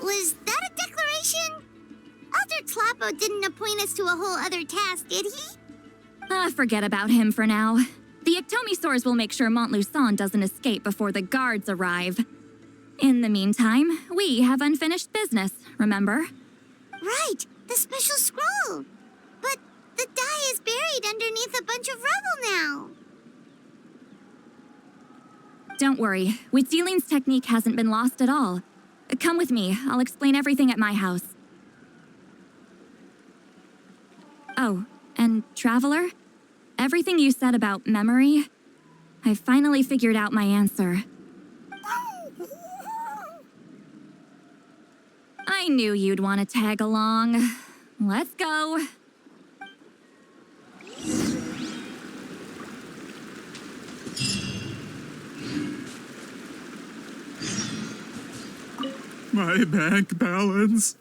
Speaker 1: Was that a declaration? Elder Tlapo didn't appoint us to a whole other task, did he?
Speaker 5: Forget about him for now. The Ictomisaurs will make sure Montluçon doesn't escape before the guards arrive. In the meantime, we have unfinished business, remember?
Speaker 1: Right, the special scroll. But the die is buried underneath a bunch of rubble now.
Speaker 5: Don't worry, Witziline's technique hasn't been lost at all. Come with me, I'll explain everything at my house. Oh, and Traveler? Everything you said about memory, I finally figured out my answer. I knew you'd want to tag along. Let's go.
Speaker 3: My bank balance.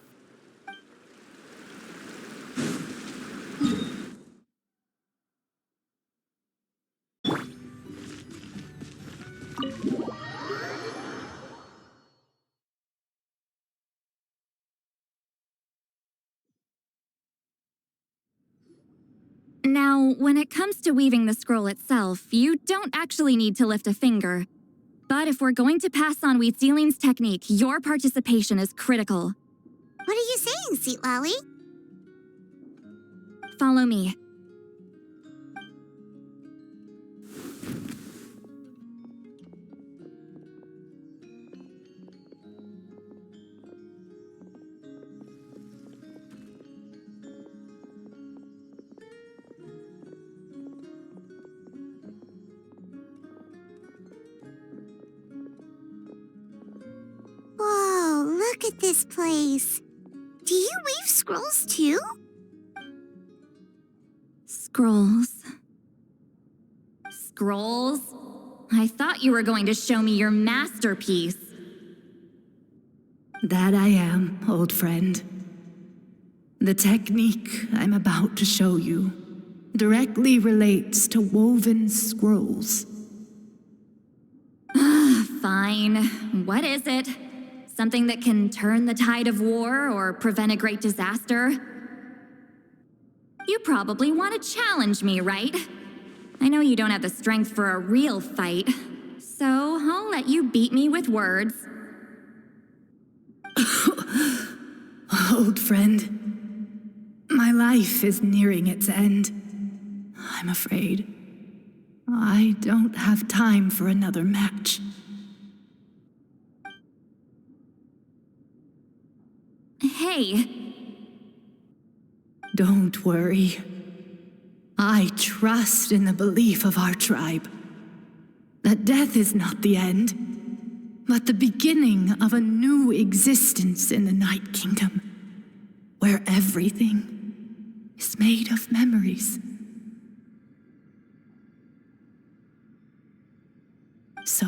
Speaker 5: Now, when it comes to weaving the scroll itself, you don't actually need to lift a finger. But if we're going to pass on Witziline's technique, your participation is critical.
Speaker 1: What are you saying, Citlali?
Speaker 5: Follow me.
Speaker 1: Whoa, look at this place. Do you weave scrolls too?
Speaker 5: Scrolls. Scrolls? I thought you were going to show me your masterpiece.
Speaker 15: That I am, old friend. The technique I'm about to show you directly relates to woven scrolls.
Speaker 5: fine. What is it? Something that can turn the tide of war or prevent a great disaster? You probably want to challenge me, right? I know you don't have the strength for a real fight, so I'll let you beat me with words.
Speaker 15: Old friend, my life is nearing its end. I'm afraid I don't have time for another match.
Speaker 5: Hey.
Speaker 15: Don't worry. I trust in the belief of our tribe that death is not the end, but the beginning of a new existence in the Night Kingdom, where everything is made of memories. So,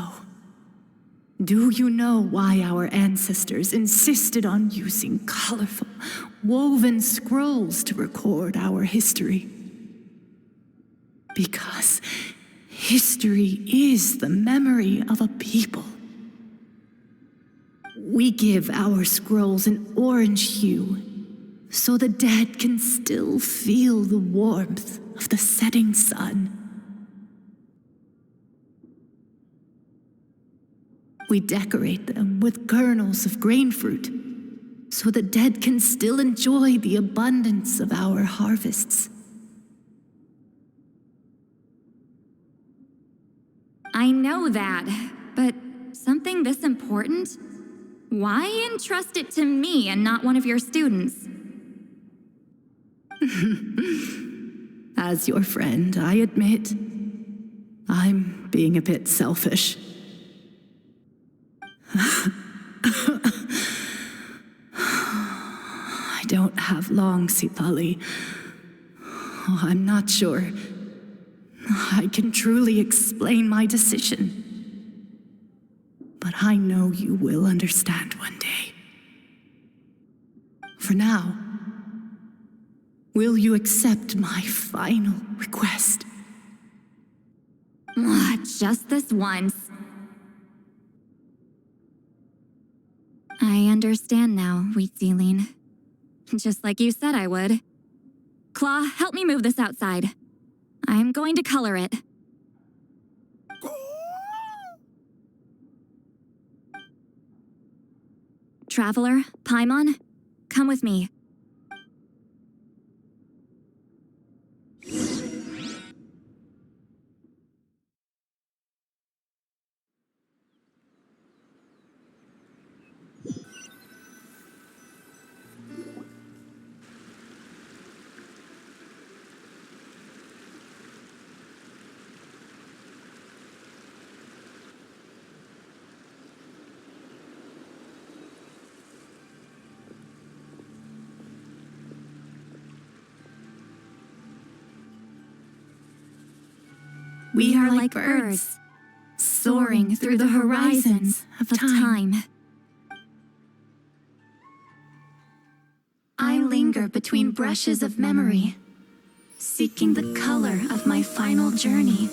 Speaker 15: do you know why our ancestors insisted on using colorful, woven scrolls to record our history? Because history is the memory of a people. We give our scrolls an orange hue, so the dead can still feel the warmth of the setting sun. We decorate them with kernels of grain fruit, so the dead can still enjoy the abundance of our harvests.
Speaker 5: I know that, but something this important? Why entrust it to me and not one of your students?
Speaker 15: As your friend, I admit, I'm being a bit selfish. I don't have long, Citlali. Oh, I'm not sure I can truly explain my decision. But I know you will understand one day. For now, will you accept my final request?
Speaker 5: Just this once. I understand now, Wheat Ceiling. Just like you said I would. Claw, help me move this outside. I'm going to color it. Traveler, Paimon, come with me.
Speaker 15: We are like birds, soaring through the horizons of time. I linger between brushes of memory, seeking the color of my final journey.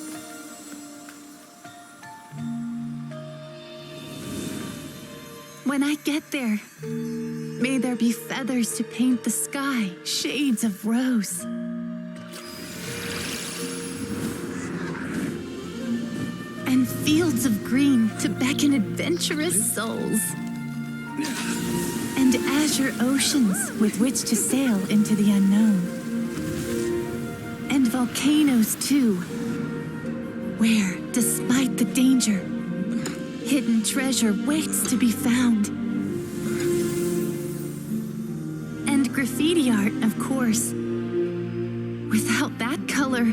Speaker 15: When I get there, may there be feathers to paint the sky, shades of rose. And fields of green to beckon adventurous souls. And azure oceans with which to sail into the unknown. And volcanoes too, where, despite the danger, hidden treasure waits to be found. And graffiti art, of course. Without that color,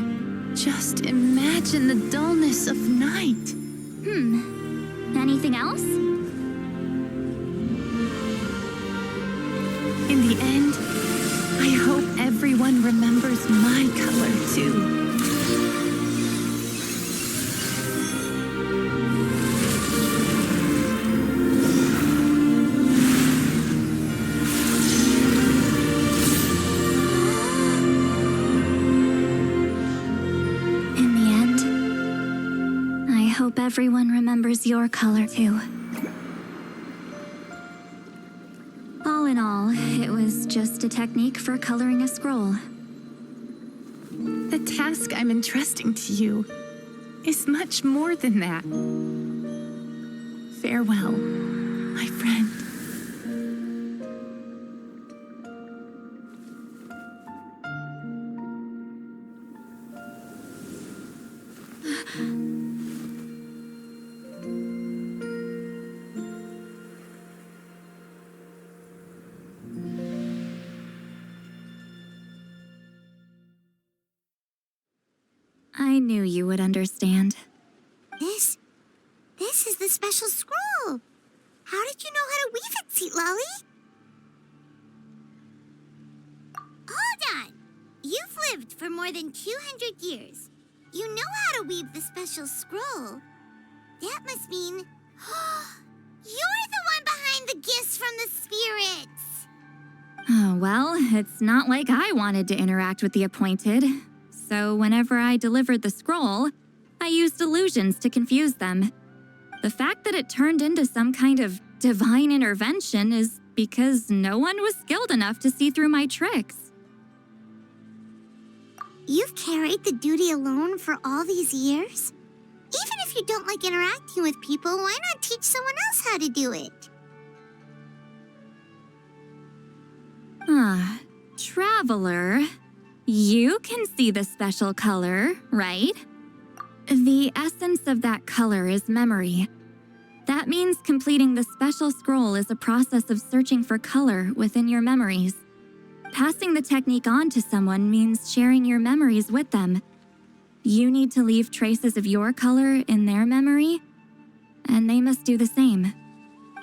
Speaker 15: just imagine the dullness of night.
Speaker 5: Anything else?
Speaker 15: In the end, I hope everyone remembers my color too.
Speaker 5: hope everyone remembers your color too. All in all, it was just a technique for coloring a scroll.
Speaker 15: The task I'm entrusting to you is much more than that. Farewell, my friend.
Speaker 5: I knew you would understand.
Speaker 1: This is the special scroll. How did you know how to weave it, Citlali? Hold on. You've lived for more than 200 years. You know how to weave the special scroll. That must mean you're the one behind the gifts from the spirits.
Speaker 5: Oh, well, it's not like I wanted to interact with the appointed. So whenever I delivered the scroll, I used illusions to confuse them. The fact that it turned into some kind of divine intervention is because no one was skilled enough to see through my tricks.
Speaker 1: You've carried the duty alone for all these years? Even if you don't like interacting with people, why not teach someone else how to do it?
Speaker 5: Traveler, you can see the special color, right? The essence of that color is memory. That means completing the special scroll is a process of searching for color within your memories. Passing the technique on to someone means sharing your memories with them. You need to leave traces of your color in their memory, and they must do the same.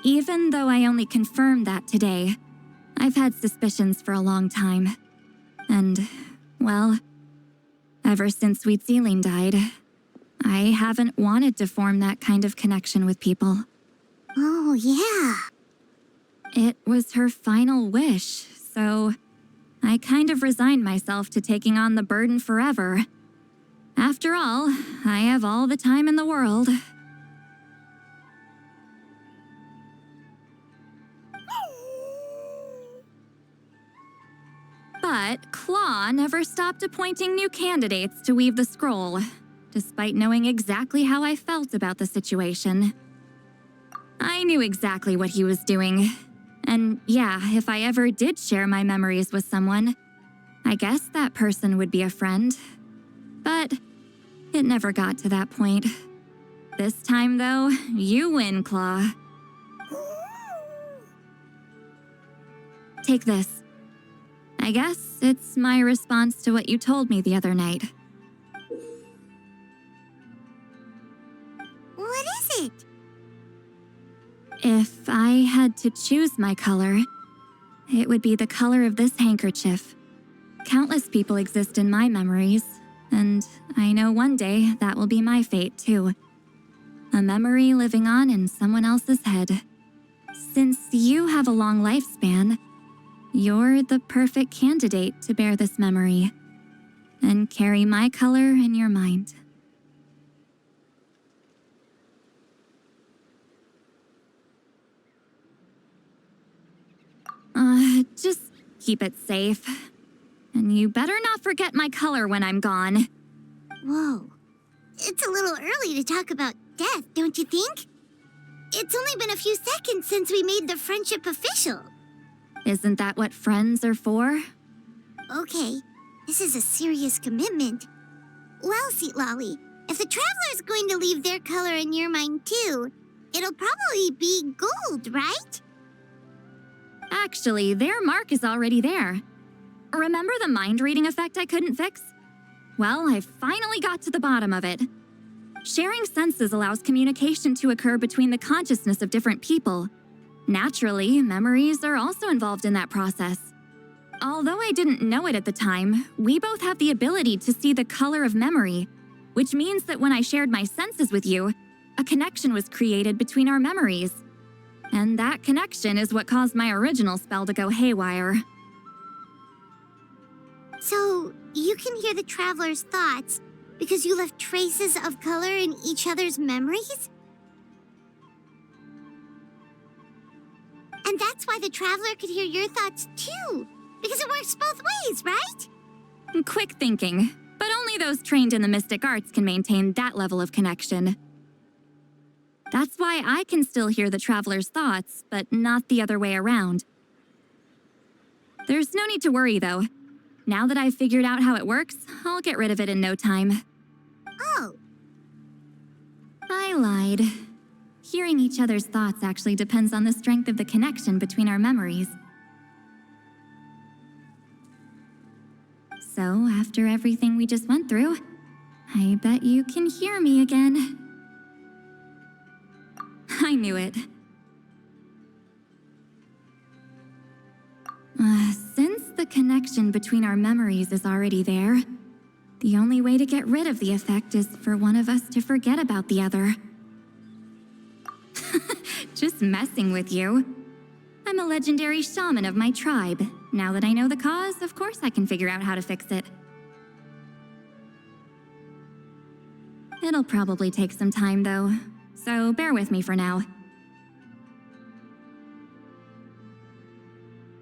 Speaker 5: Even though I only confirmed that today, I've had suspicions for a long time. And, well, ever since Sweet Celine died, I haven't wanted to form that kind of connection with people.
Speaker 1: Oh, yeah.
Speaker 5: It was her final wish, so I kind of resigned myself to taking on the burden forever. After all, I have all the time in the world. But Claw never stopped appointing new candidates to weave the scroll, despite knowing exactly how I felt about the situation. I knew exactly what he was doing. And yeah, if I ever did share my memories with someone, I guess that person would be a friend. But it never got to that point. This time, though, you win, Claw. Take this. I guess it's my response to what you told me the other night.
Speaker 1: What is it?
Speaker 5: If I had to choose my color, it would be the color of this handkerchief. Countless people exist in my memories, and I know one day that will be my fate too. A memory living on in someone else's head. Since you have a long lifespan, you're the perfect candidate to bear this memory and carry my color in your mind. Just keep it safe. And you better not forget my color when I'm gone.
Speaker 1: Whoa. It's a little early to talk about death, don't you think? It's only been a few seconds since we made the friendship official.
Speaker 5: Isn't that what friends are for?
Speaker 1: Okay, this is a serious commitment. Well, Citlali, if the Traveler's going to leave their color in your mind too, it'll probably be gold, right?
Speaker 5: Actually, their mark is already there. Remember the mind-reading effect I couldn't fix? Well, I finally got to the bottom of it. Sharing senses allows communication to occur between the consciousness of different people. Naturally, memories are also involved in that process. Although I didn't know it at the time, we both have the ability to see the color of memory, which means that when I shared my senses with you, a connection was created between our memories. And that connection is what caused my original spell to go haywire.
Speaker 1: So, you can hear the Traveler's thoughts, Because you left traces of color in each other's memories? And that's why the Traveler could hear your thoughts too. Because it works both ways, right?
Speaker 5: Quick thinking, but only those trained in the mystic arts can maintain that level of connection. That's why I can still hear the Traveler's thoughts, but not the other way around. There's no need to worry, though. Now that I've figured out how it works, I'll get rid of it in no time.
Speaker 1: Oh.
Speaker 5: I lied. Hearing each other's thoughts actually depends on the strength of the connection between our memories. So, after everything we just went through, I bet you can hear me again. I knew it. Since the connection between our memories is already there, the only way to get rid of the effect is for one of us to forget about the other. Just messing with you. I'm a legendary shaman of my tribe. Now that I know the cause, of course I can figure out how to fix it. It'll probably take some time, though, so bear with me for now.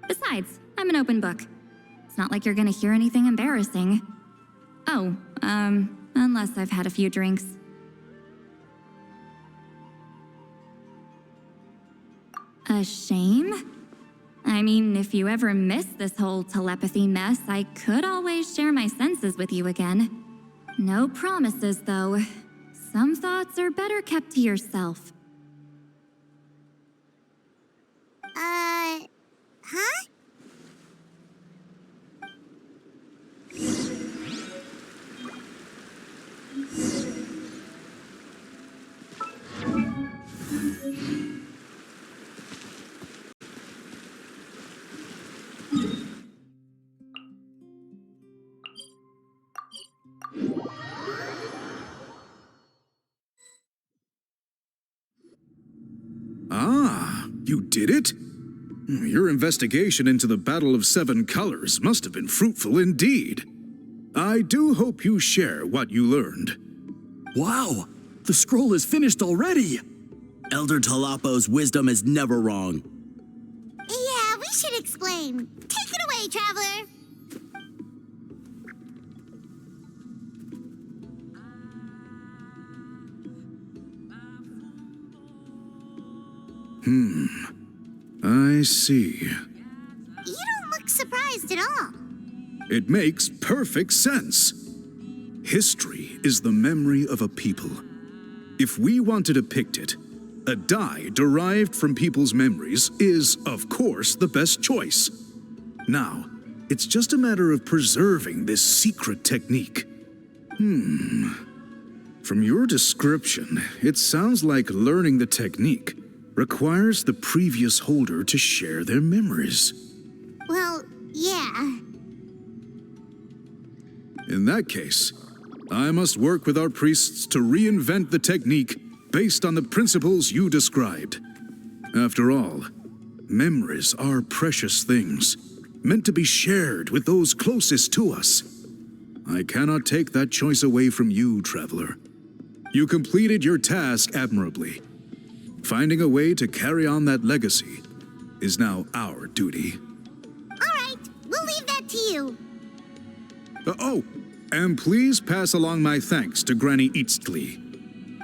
Speaker 5: Besides, I'm an open book. It's not like you're gonna hear anything embarrassing. Oh, unless I've had a few drinks. A shame? I mean, if you ever miss this whole telepathy mess, I could always share my senses with you again. No promises, though. Some thoughts are better kept to yourself.
Speaker 1: Huh?
Speaker 12: Ah, you did it? Your investigation into the Battle of Seven Colors must have been fruitful indeed. I do hope you share what you learned.
Speaker 9: Wow! The scroll is finished already!
Speaker 10: Elder Talapo's wisdom is never wrong.
Speaker 1: Yeah, we should explain. Take it away, Traveler!
Speaker 12: I see.
Speaker 1: You don't look surprised at all.
Speaker 12: It makes perfect sense. History is the memory of a people. If we want to depict it, a dye derived from people's memories is, of course, the best choice. Now, it's just a matter of preserving this secret technique. From your description, it sounds like learning the technique requires the previous holder to share their memories.
Speaker 1: Well, yeah.
Speaker 12: In that case, I must work with our priests to reinvent the technique based on the principles you described. After all, memories are precious things, meant to be shared with those closest to us. I cannot take that choice away from you, Traveler. You completed your task admirably. Finding a way to carry on that legacy is now our duty.
Speaker 1: All right, we'll leave that to you.
Speaker 12: And please pass along my thanks to Granny Eastly.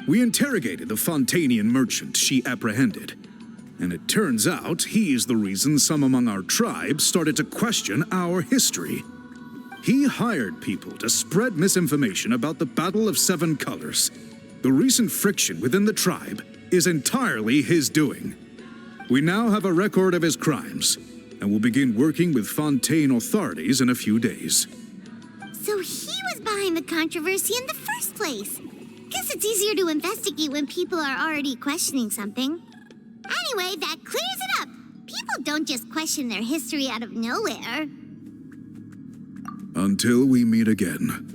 Speaker 12: We interrogated the Fontanian merchant she apprehended, and it turns out he is the reason some among our tribe started to question our history. He hired people to spread misinformation about the Battle of Seven Colors. The recent friction within the tribe is entirely his doing. We now have a record of his crimes, and will begin working with Fontaine authorities in a few days.
Speaker 1: So he was behind the controversy in the first place. Guess it's easier to investigate when people are already questioning something. Anyway, that clears it up. People don't just question their history out of nowhere.
Speaker 12: Until we meet again.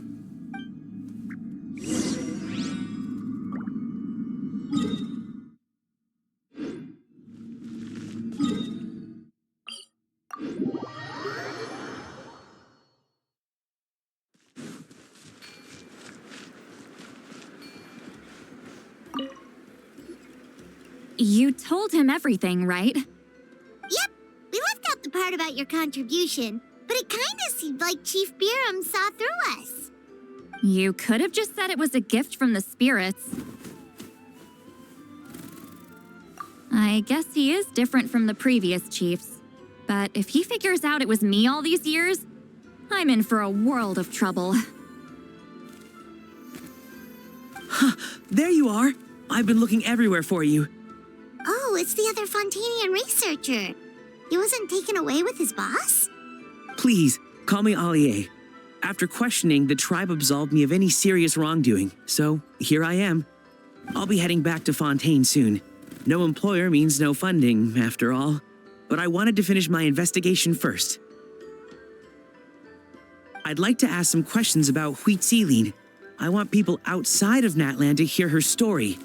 Speaker 5: You told him everything, right?
Speaker 1: Yep, we left out the part about your contribution, but it kinda seemed like Chief Biram saw through us.
Speaker 5: You could have just said it was a gift from the spirits. I guess he is different from the previous chiefs. But if he figures out it was me all these years, I'm in for a world of trouble.
Speaker 4: There you are. I've been looking everywhere for you.
Speaker 1: Oh, it's the other Fontanian researcher. He wasn't taken away with his boss?
Speaker 4: Please, call me Allier. After questioning, the tribe absolved me of any serious wrongdoing, so here I am. I'll be heading back to Fontaine soon. No employer means no funding, after all. But I wanted to finish my investigation first. I'd like to ask some questions about Huitzilin. I want people outside of Natlan to hear her story,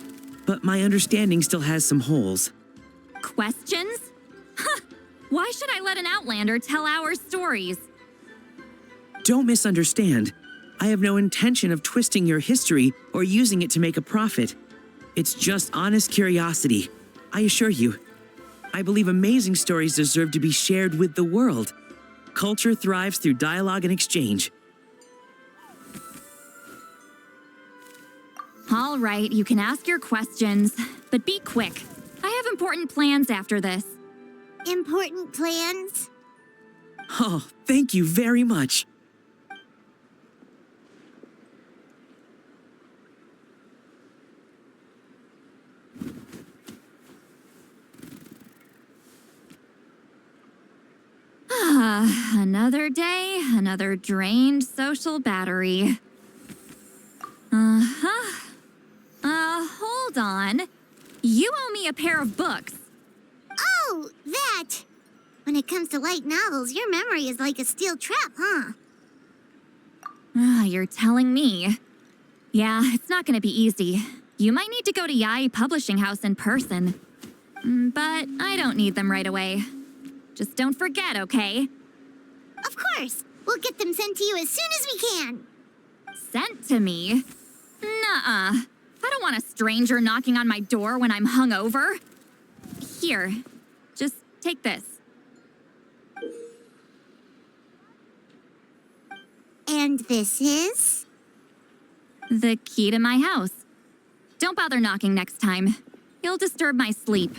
Speaker 4: but my understanding still has some holes.
Speaker 5: Questions? Why should I let an Outlander tell our stories?
Speaker 4: Don't misunderstand. I have no intention of twisting your history or using it to make a profit. It's just honest curiosity, I assure you. I believe amazing stories deserve to be shared with the world. Culture thrives through dialogue and exchange.
Speaker 5: All right, you can ask your questions, but be quick. I have important plans after this.
Speaker 1: Important plans?
Speaker 4: Oh, thank you very much.
Speaker 5: Another day, another drained social battery. Hold on. You owe me a pair of books.
Speaker 1: Oh, that! When it comes to light novels, your memory is like a steel trap, huh?
Speaker 5: You're telling me. Yeah, it's not gonna be easy. You might need to go to Yai Publishing House in person. But I don't need them right away. Just don't forget, okay?
Speaker 1: Of course! We'll get them sent to you as soon as we can!
Speaker 5: Sent to me? Nuh-uh. I don't want a stranger knocking on my door when I'm hungover. Here, just take this.
Speaker 1: And this is?
Speaker 5: The key to my house. Don't bother knocking next time. You'll disturb my sleep.